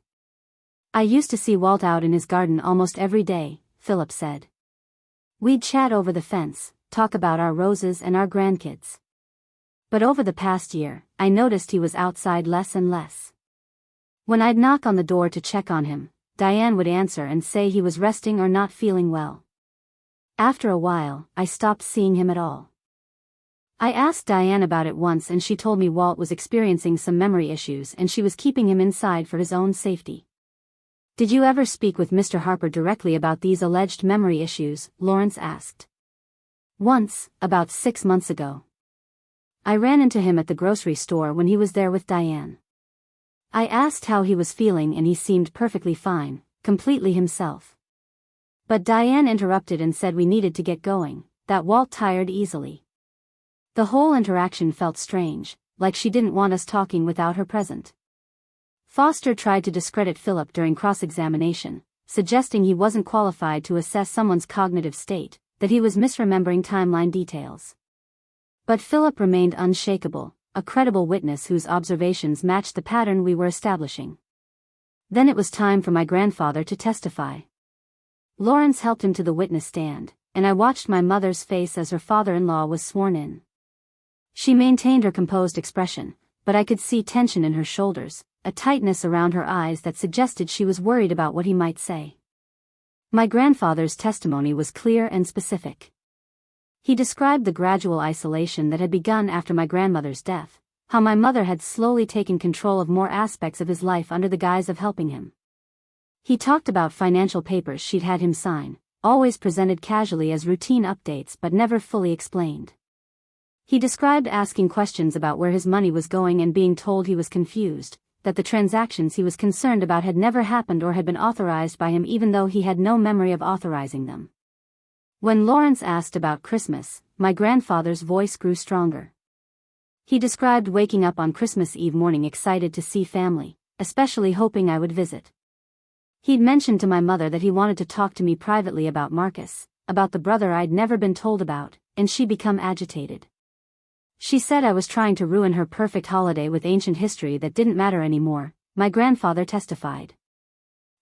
I used to see Walt out in his garden almost every day, Philip said. We'd chat over the fence, talk about our roses and our grandkids. But over the past year, I noticed he was outside less and less. When I'd knock on the door to check on him, Diane would answer and say he was resting or not feeling well. After a while, I stopped seeing him at all. I asked Diane about it once and she told me Walt was experiencing some memory issues and she was keeping him inside for his own safety. Did you ever speak with Mr. Harper directly about these alleged memory issues? Lawrence asked. Once, about 6 months ago. I ran into him at the grocery store when he was there with Diane. I asked how he was feeling and he seemed perfectly fine, completely himself. But Diane interrupted and said we needed to get going, that Walt tired easily. The whole interaction felt strange, like she didn't want us talking without her present. Foster tried to discredit Philip during cross-examination, suggesting he wasn't qualified to assess someone's cognitive state, that he was misremembering timeline details. But Philip remained unshakable, a credible witness whose observations matched the pattern we were establishing. Then it was time for my grandfather to testify. Lawrence helped him to the witness stand, and I watched my mother's face as her father-in-law was sworn in. She maintained her composed expression, but I could see tension in her shoulders, a tightness around her eyes that suggested she was worried about what he might say. My grandfather's testimony was clear and specific. He described the gradual isolation that had begun after my grandmother's death, how my mother had slowly taken control of more aspects of his life under the guise of helping him. He talked about financial papers she'd had him sign, always presented casually as routine updates but never fully explained. He described asking questions about where his money was going and being told he was confused, that the transactions he was concerned about had never happened or had been authorized by him even though he had no memory of authorizing them. When Lawrence asked about Christmas, my grandfather's voice grew stronger. He described waking up on Christmas Eve morning excited to see family, especially hoping I would visit. He'd mentioned to my mother that he wanted to talk to me privately about Marcus, about the brother I'd never been told about, and she became agitated. She said I was trying to ruin her perfect holiday with ancient history that didn't matter anymore, my grandfather testified.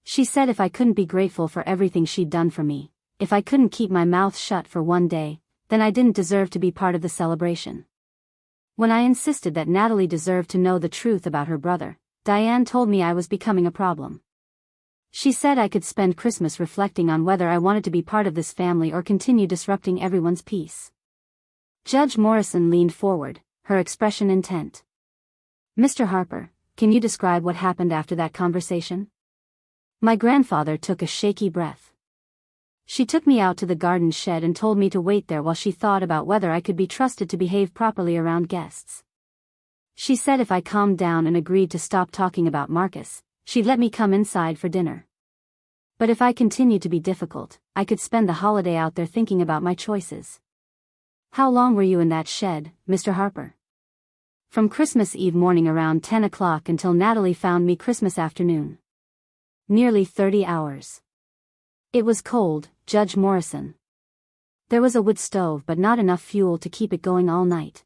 She said if I couldn't be grateful for everything she'd done for me, if I couldn't keep my mouth shut for one day, then I didn't deserve to be part of the celebration. When I insisted that Natalie deserved to know the truth about her brother, Diane told me I was becoming a problem. She said I could spend Christmas reflecting on whether I wanted to be part of this family or continue disrupting everyone's peace. Judge Morrison leaned forward, her expression intent. Mr. Harper, can you describe what happened after that conversation? My grandfather took a shaky breath. She took me out to the garden shed and told me to wait there while she thought about whether I could be trusted to behave properly around guests. She said if I calmed down and agreed to stop talking about Marcus, she'd let me come inside for dinner. But if I continued to be difficult, I could spend the holiday out there thinking about my choices. How long were you in that shed, Mr. Harper? From Christmas Eve morning around 10 o'clock until Natalie found me Christmas afternoon. Nearly 30 hours. It was cold, Judge Morrison. There was a wood stove but not enough fuel to keep it going all night.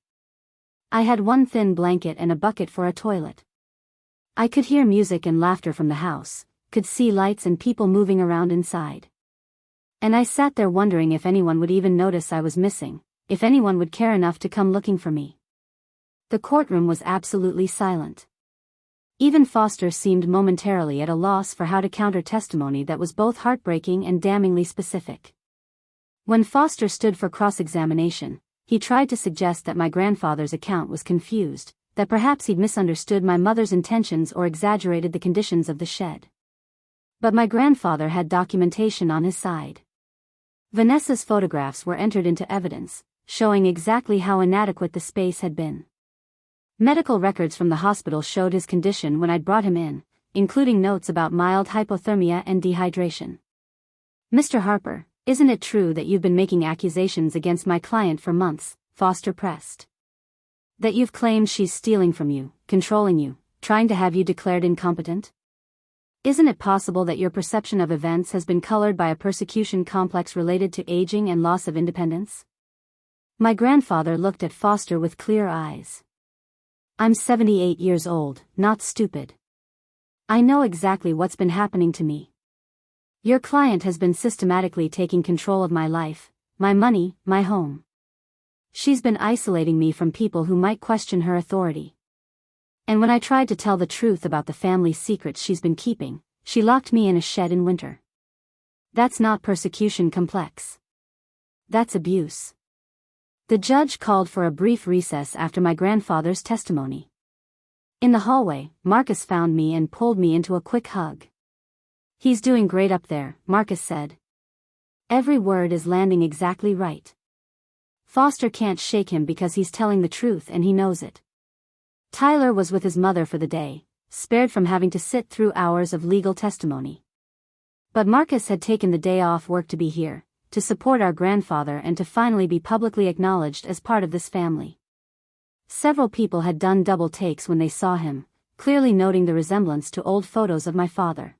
I had one thin blanket and a bucket for a toilet. I could hear music and laughter from the house, could see lights and people moving around inside. And I sat there wondering if anyone would even notice I was missing, if anyone would care enough to come looking for me. The courtroom was absolutely silent. Even Foster seemed momentarily at a loss for how to counter testimony that was both heartbreaking and damningly specific. When Foster stood for cross-examination, he tried to suggest that my grandfather's account was confused, that perhaps he'd misunderstood my mother's intentions or exaggerated the conditions of the shed. But my grandfather had documentation on his side. Vanessa's photographs were entered into evidence, showing exactly how inadequate the space had been. Medical records from the hospital showed his condition when I'd brought him in, including notes about mild hypothermia and dehydration. Mr. Harper, isn't it true that you've been making accusations against my client for months? Foster pressed. That you've claimed she's stealing from you, controlling you, trying to have you declared incompetent? Isn't it possible that your perception of events has been colored by a persecution complex related to aging and loss of independence? My grandfather looked at Foster with clear eyes. I'm 78 years old, not stupid. I know exactly what's been happening to me. Your client has been systematically taking control of my life, my money, my home. She's been isolating me from people who might question her authority. And when I tried to tell the truth about the family secrets she's been keeping, she locked me in a shed in winter. That's not persecution complex. That's abuse. The judge called for a brief recess after my grandfather's testimony. In the hallway, Marcus found me and pulled me into a quick hug. He's doing great up there, Marcus said. Every word is landing exactly right. Foster can't shake him because he's telling the truth and he knows it. Tyler was with his mother for the day, spared from having to sit through hours of legal testimony. But Marcus had taken the day off work to be here, to support our grandfather and to finally be publicly acknowledged as part of this family. Several people had done double takes when they saw him, clearly noting the resemblance to old photos of my father.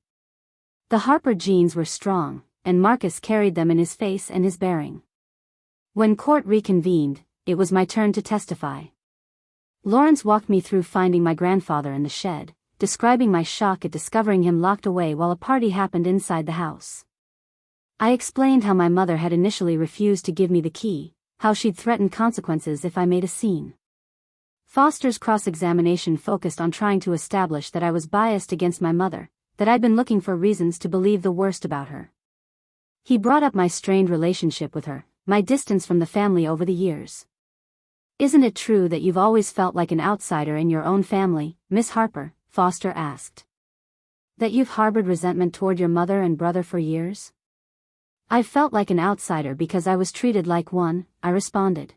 The Harper genes were strong, and Marcus carried them in his face and his bearing. When court reconvened, it was my turn to testify. Lawrence walked me through finding my grandfather in the shed, describing my shock at discovering him locked away while a party happened inside the house. I explained how my mother had initially refused to give me the key, how she'd threatened consequences if I made a scene. Foster's cross-examination focused on trying to establish that I was biased against my mother, that I'd been looking for reasons to believe the worst about her. He brought up my strained relationship with her, my distance from the family over the years. Isn't it true that you've always felt like an outsider in your own family, Miss Harper? Foster asked. That you've harbored resentment toward your mother and brother for years? I felt like an outsider because I was treated like one, I responded.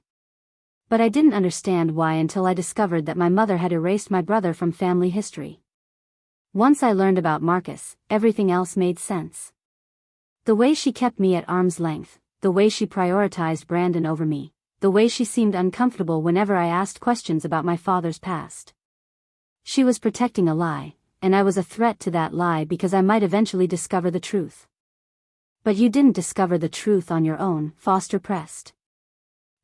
But I didn't understand why until I discovered that my mother had erased my brother from family history. Once I learned about Marcus, everything else made sense. The way she kept me at arm's length, the way she prioritized Brandon over me, the way she seemed uncomfortable whenever I asked questions about my father's past. She was protecting a lie, and I was a threat to that lie because I might eventually discover the truth. But you didn't discover the truth on your own, Foster pressed.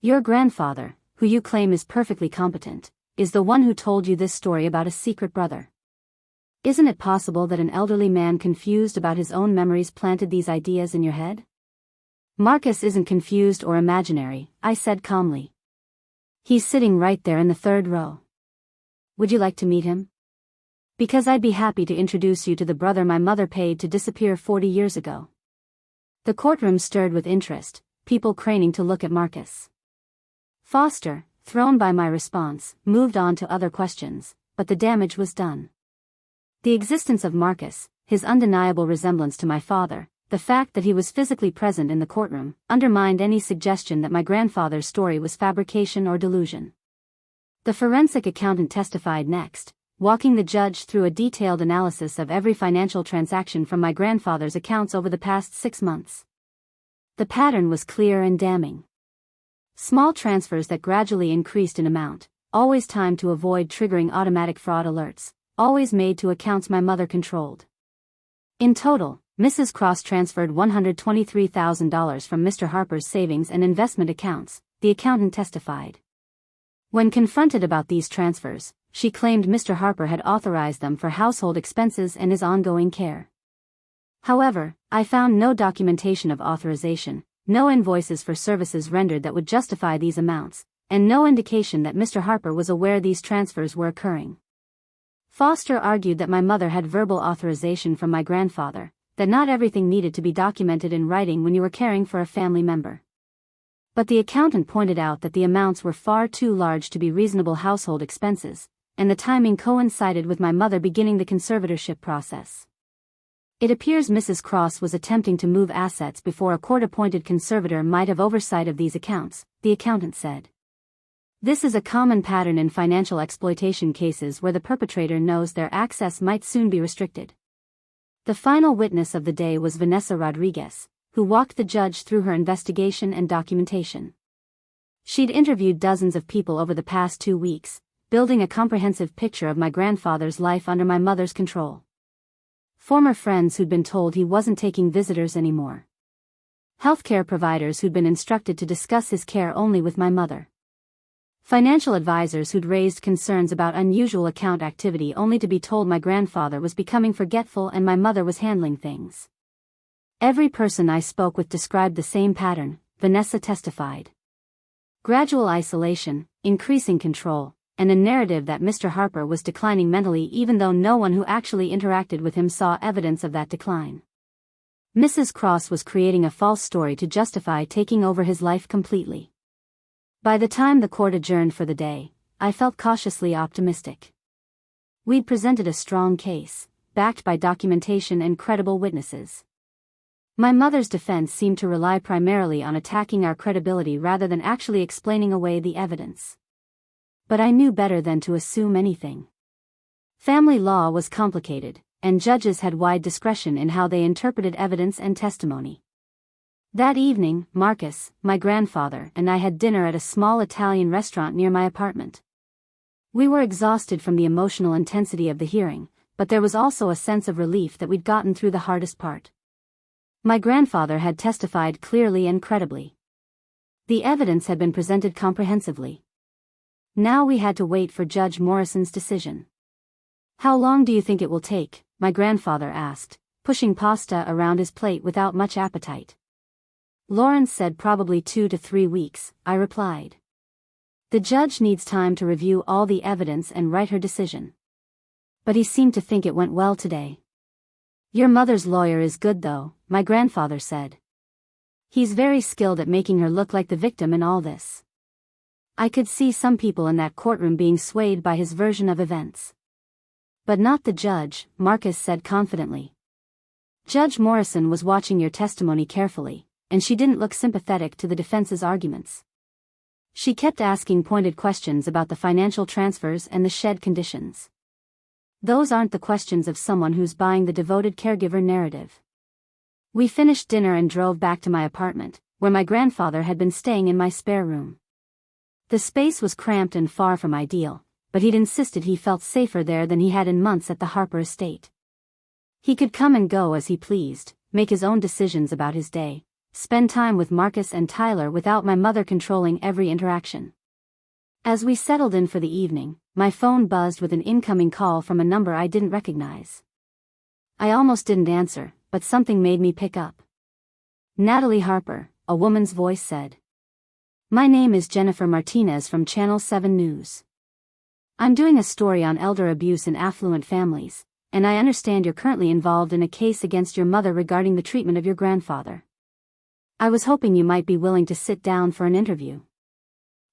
Your grandfather, who you claim is perfectly competent, is the one who told you this story about a secret brother. Isn't it possible that an elderly man confused about his own memories planted these ideas in your head? Marcus isn't confused or imaginary, I said calmly. He's sitting right there in the third row. Would you like to meet him? Because I'd be happy to introduce you to the brother my mother paid to disappear 40 years ago. The courtroom stirred with interest, people craning to look at Marcus. Foster, thrown by my response, moved on to other questions, but the damage was done. The existence of Marcus, his undeniable resemblance to my father, the fact that he was physically present in the courtroom, undermined any suggestion that my grandfather's story was fabrication or delusion. The forensic accountant testified next, walking the judge through a detailed analysis of every financial transaction from my grandfather's accounts over the past 6 months. The pattern was clear and damning. Small transfers that gradually increased in amount, always timed to avoid triggering automatic fraud alerts, always made to accounts my mother controlled. In total, Mrs. Cross transferred $123,000 from Mr. Harper's savings and investment accounts, the accountant testified. When confronted about these transfers, she claimed Mr. Harper had authorized them for household expenses and his ongoing care. However, I found no documentation of authorization, no invoices for services rendered that would justify these amounts, and no indication that Mr. Harper was aware these transfers were occurring. Foster argued that my mother had verbal authorization from my grandfather, that not everything needed to be documented in writing when you were caring for a family member. But the accountant pointed out that the amounts were far too large to be reasonable household expenses, and the timing coincided with my mother beginning the conservatorship process. It appears Mrs. Cross was attempting to move assets before a court-appointed conservator might have oversight of these accounts, the accountant said. This is a common pattern in financial exploitation cases where the perpetrator knows their access might soon be restricted. The final witness of the day was Vanessa Rodriguez, who walked the judge through her investigation and documentation. She'd interviewed dozens of people over the past 2 weeks, building a comprehensive picture of my grandfather's life under my mother's control. Former friends who'd been told he wasn't taking visitors anymore. Healthcare providers who'd been instructed to discuss his care only with my mother. Financial advisors who'd raised concerns about unusual account activity only to be told my grandfather was becoming forgetful and my mother was handling things. Every person I spoke with described the same pattern, Vanessa testified. Gradual isolation, increasing control, and a narrative that Mr. Harper was declining mentally even though no one who actually interacted with him saw evidence of that decline. Mrs. Cross was creating a false story to justify taking over his life completely. By the time the court adjourned for the day, I felt cautiously optimistic. We'd presented a strong case, backed by documentation and credible witnesses. My mother's defense seemed to rely primarily on attacking our credibility rather than actually explaining away the evidence. But I knew better than to assume anything. Family law was complicated, and judges had wide discretion in how they interpreted evidence and testimony. That evening, Marcus, my grandfather, and I had dinner at a small Italian restaurant near my apartment. We were exhausted from the emotional intensity of the hearing, but there was also a sense of relief that we'd gotten through the hardest part. My grandfather had testified clearly and credibly. The evidence had been presented comprehensively. Now we had to wait for Judge Morrison's decision. "How long do you think it will take?" my grandfather asked, pushing pasta around his plate without much appetite. Lawrence said probably 2 to 3 weeks, I replied. The judge needs time to review all the evidence and write her decision. But he seemed to think it went well today. Your mother's lawyer is good though, my grandfather said. He's very skilled at making her look like the victim in all this. I could see some people in that courtroom being swayed by his version of events. But not the judge, Marcus said confidently. Judge Morrison was watching your testimony carefully, and she didn't look sympathetic to the defense's arguments. She kept asking pointed questions about the financial transfers and the shed conditions. Those aren't the questions of someone who's buying the devoted caregiver narrative. We finished dinner and drove back to my apartment, where my grandfather had been staying in my spare room. The space was cramped and far from ideal, but he'd insisted he felt safer there than he had in months at the Harper estate. He could come and go as he pleased, make his own decisions about his day, spend time with Marcus and Tyler without my mother controlling every interaction. As we settled in for the evening, my phone buzzed with an incoming call from a number I didn't recognize. I almost didn't answer, but something made me pick up. Natalie Harper, a woman's voice said. My name is Jennifer Martinez from Channel 7 News. I'm doing a story on elder abuse in affluent families, and I understand you're currently involved in a case against your mother regarding the treatment of your grandfather. I was hoping you might be willing to sit down for an interview.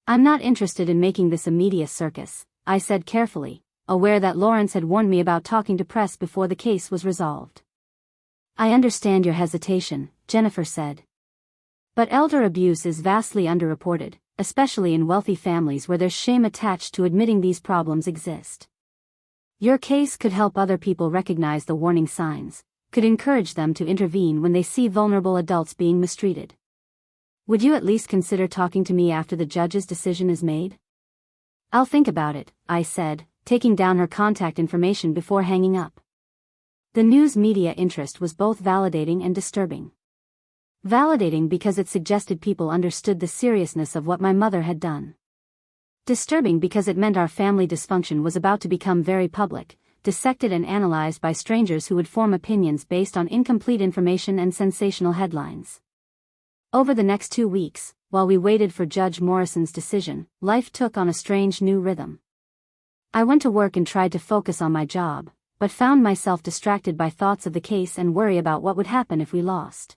I'm not interested in making this a media circus, I said carefully, aware that Lawrence had warned me about talking to press before the case was resolved. I understand your hesitation, Jennifer said. But elder abuse is vastly underreported, especially in wealthy families where there's shame attached to admitting these problems exist. Your case could help other people recognize the warning signs, could encourage them to intervene when they see vulnerable adults being mistreated. Would you at least consider talking to me after the judge's decision is made? I'll think about it, I said, taking down her contact information before hanging up. The news media interest was both validating and disturbing. Validating because it suggested people understood the seriousness of what my mother had done. Disturbing because it meant our family dysfunction was about to become very public, dissected and analyzed by strangers who would form opinions based on incomplete information and sensational headlines. Over the next 2 weeks, while we waited for Judge Morrison's decision, life took on a strange new rhythm. I went to work and tried to focus on my job, but found myself distracted by thoughts of the case and worry about what would happen if we lost.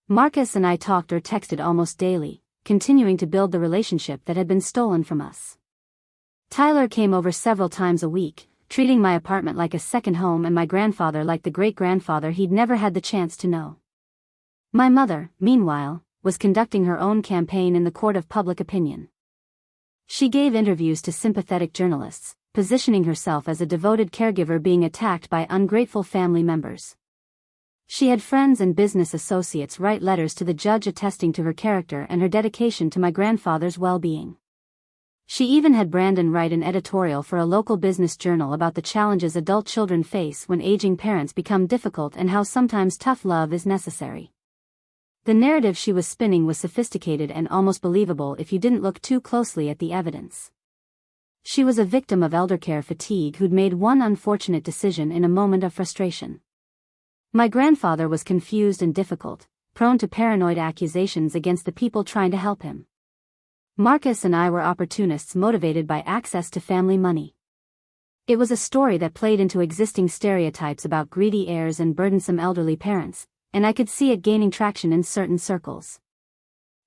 Marcus and I talked or texted almost daily, continuing to build the relationship that had been stolen from us. Tyler came over several times a week, treating my apartment like a second home and my grandfather like the great-grandfather he'd never had the chance to know. My mother, meanwhile, was conducting her own campaign in the court of public opinion. She gave interviews to sympathetic journalists, positioning herself as a devoted caregiver being attacked by ungrateful family members. She had friends and business associates write letters to the judge attesting to her character and her dedication to my grandfather's well-being. She even had Brandon write an editorial for a local business journal about the challenges adult children face when aging parents become difficult and how sometimes tough love is necessary. The narrative she was spinning was sophisticated and almost believable if you didn't look too closely at the evidence. She was a victim of eldercare fatigue who'd made one unfortunate decision in a moment of frustration. My grandfather was confused and difficult, prone to paranoid accusations against the people trying to help him. Marcus and I were opportunists motivated by access to family money. It was a story that played into existing stereotypes about greedy heirs and burdensome elderly parents, and I could see it gaining traction in certain circles.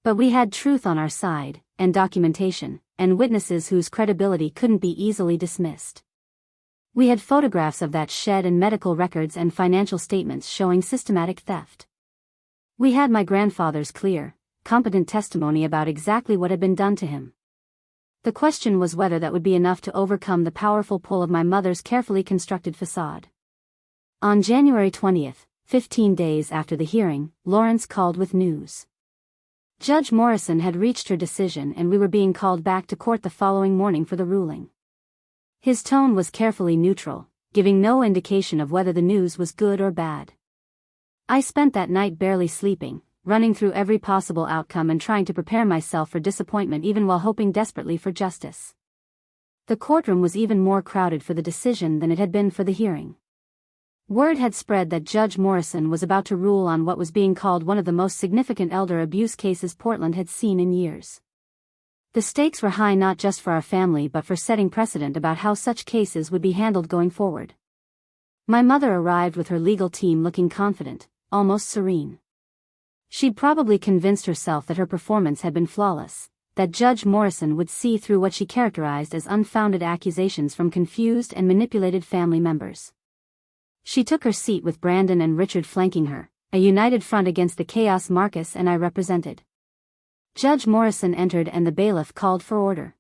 But we had truth on our side, and documentation, and witnesses whose credibility couldn't be easily dismissed. We had photographs of that shed and medical records and financial statements showing systematic theft. We had my grandfather's clear, competent testimony about exactly what had been done to him. The question was whether that would be enough to overcome the powerful pull of my mother's carefully constructed facade. On January 20th, 15 days after the hearing, Lawrence called with news. Judge Morrison had reached her decision and we were being called back to court the following morning for the ruling. His tone was carefully neutral, giving no indication of whether the news was good or bad. I spent that night barely sleeping, running through every possible outcome and trying to prepare myself for disappointment even while hoping desperately for justice. The courtroom was even more crowded for the decision than it had been for the hearing. Word had spread that Judge Morrison was about to rule on what was being called one of the most significant elder abuse cases Portland had seen in years. The stakes were high not just for our family but for setting precedent about how such cases would be handled going forward. My mother arrived with her legal team looking confident, almost serene. She'd probably convinced herself that her performance had been flawless, that Judge Morrison would see through what she characterized as unfounded accusations from confused and manipulated family members. She took her seat with Brandon and Richard flanking her, a united front against the chaos Marcus and I represented. Judge Morrison entered and the bailiff called for order.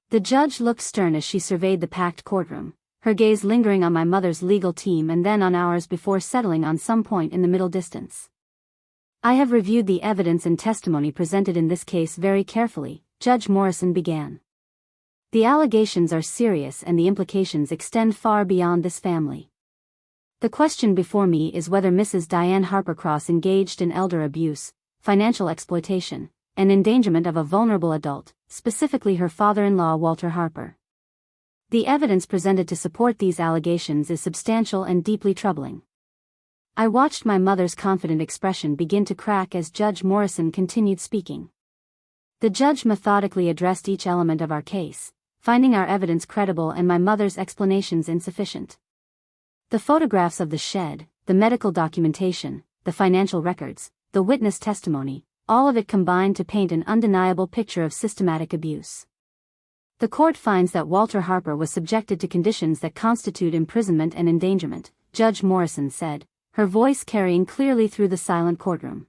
The judge looked stern as she surveyed the packed courtroom, her gaze lingering on my mother's legal team and then on ours before settling on some point in the middle distance. I have reviewed the evidence and testimony presented in this case very carefully, Judge Morrison began. The allegations are serious and the implications extend far beyond this family. The question before me is whether Mrs. Diane Harper Cross engaged in elder abuse, financial exploitation, and endangerment of a vulnerable adult, specifically her father-in-law Walter Harper. The evidence presented to support these allegations is substantial and deeply troubling. I watched my mother's confident expression begin to crack as Judge Morrison continued speaking. The judge methodically addressed each element of our case, finding our evidence credible and my mother's explanations insufficient. The photographs of the shed, the medical documentation, the financial records, the witness testimony, all of it combined to paint an undeniable picture of systematic abuse. The court finds that Walter Harper was subjected to conditions that constitute imprisonment and endangerment, Judge Morrison said, her voice carrying clearly through the silent courtroom.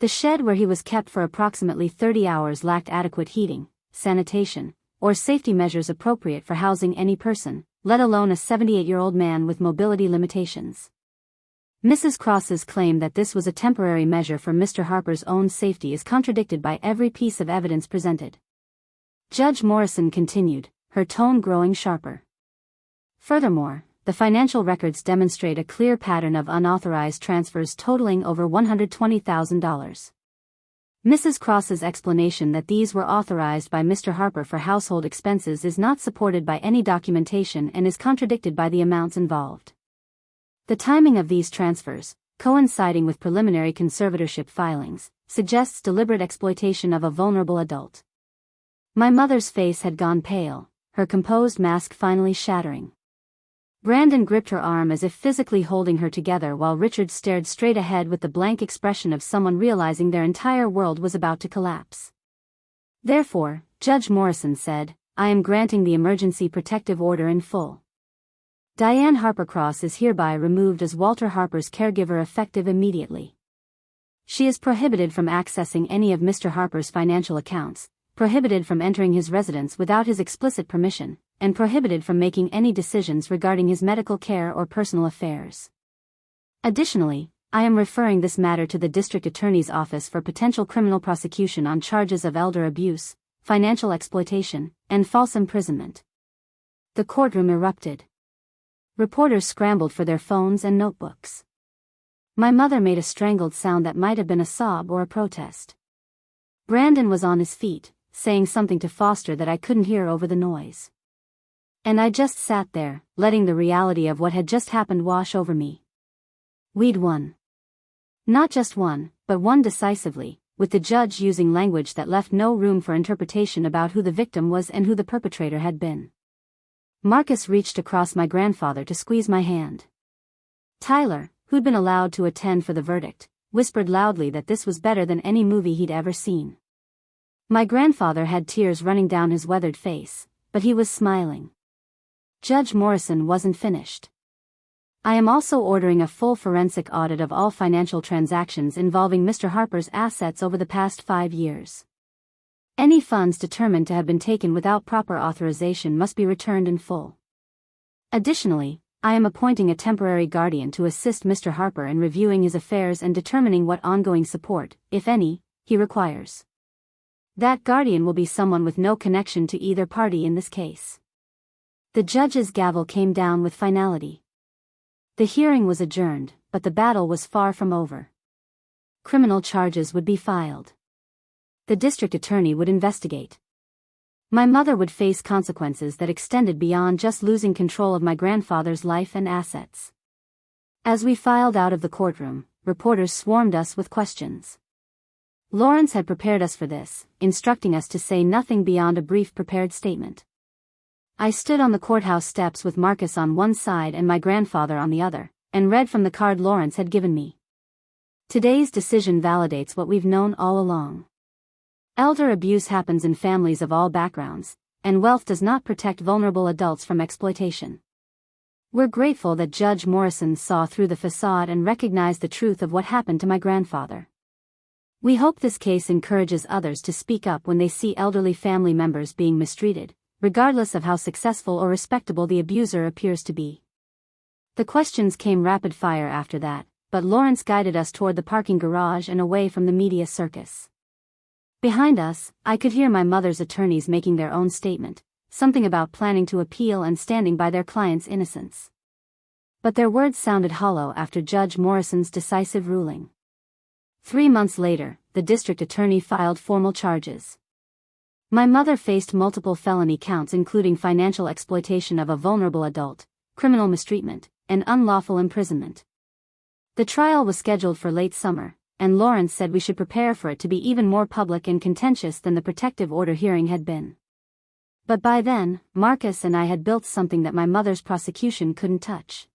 The shed where he was kept for approximately 30 hours lacked adequate heating, sanitation, or safety measures appropriate for housing any person, let alone a 78-year-old man with mobility limitations. Mrs. Cross's claim that this was a temporary measure for Mr. Harper's own safety is contradicted by every piece of evidence presented. Judge Morrison continued, her tone growing sharper. Furthermore, the financial records demonstrate a clear pattern of unauthorized transfers totaling over $120,000. Mrs. Cross's explanation that these were authorized by Mr. Harper for household expenses is not supported by any documentation and is contradicted by the amounts involved. The timing of these transfers, coinciding with preliminary conservatorship filings, suggests deliberate exploitation of a vulnerable adult. My mother's face had gone pale, her composed mask finally shattering. Brandon gripped her arm as if physically holding her together while Richard stared straight ahead with the blank expression of someone realizing their entire world was about to collapse. Therefore, Judge Morrison said, I am granting the emergency protective order in full. Diane Harper Cross is hereby removed as Walter Harper's caregiver effective immediately. She is prohibited from accessing any of Mr. Harper's financial accounts, prohibited from entering his residence without his explicit permission, and prohibited from making any decisions regarding his medical care or personal affairs. Additionally, I am referring this matter to the District Attorney's Office for potential criminal prosecution on charges of elder abuse, financial exploitation, and false imprisonment. The courtroom erupted. Reporters scrambled for their phones and notebooks. My mother made a strangled sound that might have been a sob or a protest. Brandon was on his feet, saying something to Foster that I couldn't hear over the noise. And I just sat there, letting the reality of what had just happened wash over me. We'd won. Not just won, but won decisively, with the judge using language that left no room for interpretation about who the victim was and who the perpetrator had been. Marcus reached across my grandfather to squeeze my hand. Tyler, who'd been allowed to attend for the verdict, whispered loudly that this was better than any movie he'd ever seen. My grandfather had tears running down his weathered face, but he was smiling. Judge Morrison wasn't finished. I am also ordering a full forensic audit of all financial transactions involving Mr. Harper's assets over the past 5 years. Any funds determined to have been taken without proper authorization must be returned in full. Additionally, I am appointing a temporary guardian to assist Mr. Harper in reviewing his affairs and determining what ongoing support, if any, he requires. That guardian will be someone with no connection to either party in this case. The judge's gavel came down with finality. The hearing was adjourned, but the battle was far from over. Criminal charges would be filed. The district attorney would investigate. My mother would face consequences that extended beyond just losing control of my grandfather's life and assets. As we filed out of the courtroom, reporters swarmed us with questions. Lawrence had prepared us for this, instructing us to say nothing beyond a brief prepared statement. I stood on the courthouse steps with Marcus on one side and my grandfather on the other, and read from the card Lawrence had given me. Today's decision validates what we've known all along. Elder abuse happens in families of all backgrounds, and wealth does not protect vulnerable adults from exploitation. We're grateful that Judge Morrison saw through the facade and recognized the truth of what happened to my grandfather. We hope this case encourages others to speak up when they see elderly family members being mistreated, regardless of how successful or respectable the abuser appears to be. The questions came rapid fire after that, but Lawrence guided us toward the parking garage and away from the media circus. Behind us, I could hear my mother's attorneys making their own statement, something about planning to appeal and standing by their client's innocence. But their words sounded hollow after Judge Morrison's decisive ruling. 3 months later, the district attorney filed formal charges. My mother faced multiple felony counts including financial exploitation of a vulnerable adult, criminal mistreatment, and unlawful imprisonment. The trial was scheduled for late summer, and Lawrence said we should prepare for it to be even more public and contentious than the protective order hearing had been. But by then, Marcus and I had built something that my mother's prosecution couldn't touch.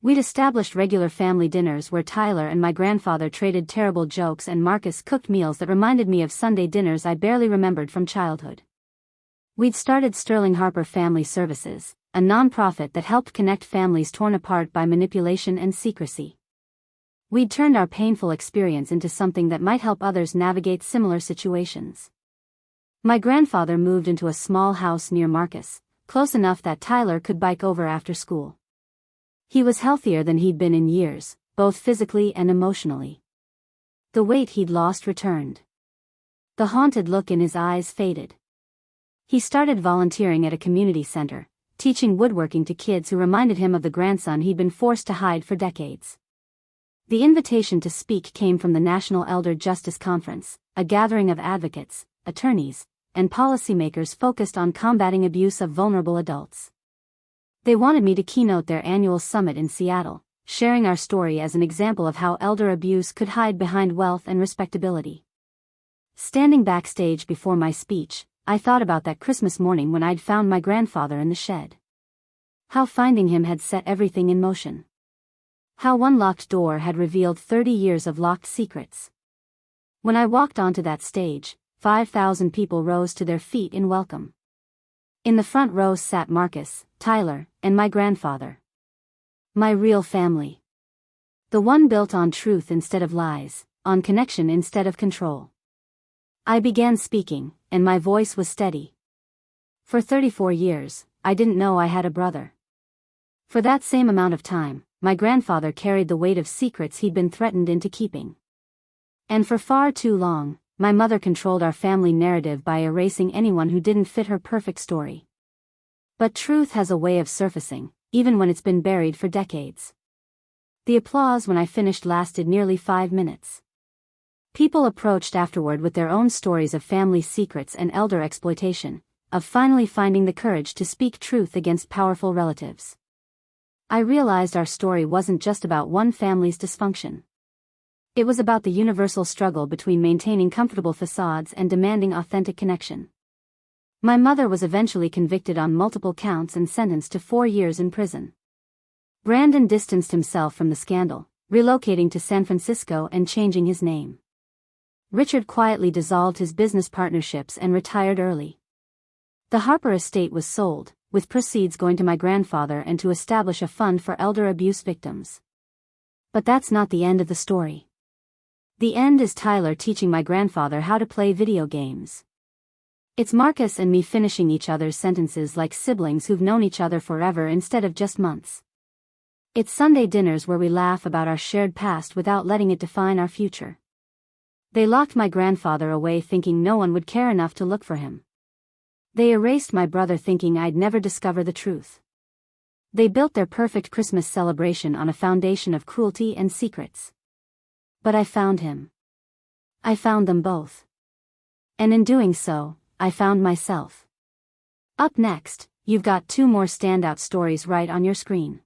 We'd established regular family dinners where Tyler and my grandfather traded terrible jokes and Marcus cooked meals that reminded me of Sunday dinners I barely remembered from childhood. We'd started Sterling Harper Family Services, a non-profit that helped connect families torn apart by manipulation and secrecy. We'd turned our painful experience into something that might help others navigate similar situations. My grandfather moved into a small house near Marcus, close enough that Tyler could bike over after school. He was healthier than he'd been in years, both physically and emotionally. The weight he'd lost returned. The haunted look in his eyes faded. He started volunteering at a community center, teaching woodworking to kids who reminded him of the grandson he'd been forced to hide for decades. The invitation to speak came from the National Elder Justice Conference, a gathering of advocates, attorneys, and policymakers focused on combating abuse of vulnerable adults. They wanted me to keynote their annual summit in Seattle, sharing our story as an example of how elder abuse could hide behind wealth and respectability. Standing backstage before my speech, I thought about that Christmas morning when I'd found my grandfather in the shed. How finding him had set everything in motion. How one locked door had revealed 30 years of locked secrets. When I walked onto that stage, 5,000 people rose to their feet in welcome. In the front row sat Marcus, Tyler, and my grandfather. My real family. The one built on truth instead of lies, on connection instead of control. I began speaking, and my voice was steady. For 34 years, I didn't know I had a brother. For that same amount of time, my grandfather carried the weight of secrets he'd been threatened into keeping. And for far too long, my mother controlled our family narrative by erasing anyone who didn't fit her perfect story. But truth has a way of surfacing, even when it's been buried for decades. The applause when I finished lasted nearly 5 minutes. People approached afterward with their own stories of family secrets and elder exploitation, of finally finding the courage to speak truth against powerful relatives. I realized our story wasn't just about one family's dysfunction. It was about the universal struggle between maintaining comfortable facades and demanding authentic connection. My mother was eventually convicted on multiple counts and sentenced to 4 years in prison. Brandon distanced himself from the scandal, relocating to San Francisco and changing his name. Richard quietly dissolved his business partnerships and retired early. The Harper estate was sold, with proceeds going to my grandfather and to establish a fund for elder abuse victims. But that's not the end of the story. The end is Tyler teaching my grandfather how to play video games. It's Marcus and me finishing each other's sentences like siblings who've known each other forever instead of just months. It's Sunday dinners where we laugh about our shared past without letting it define our future. They locked my grandfather away thinking no one would care enough to look for him. They erased my brother thinking I'd never discover the truth. They built their perfect Christmas celebration on a foundation of cruelty and secrets. But I found him. I found them both. And in doing so, I found myself. Up next, you've got 2 more standout stories right on your screen.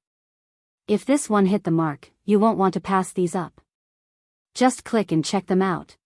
If this one hit the mark, you won't want to pass these up. Just click and check them out.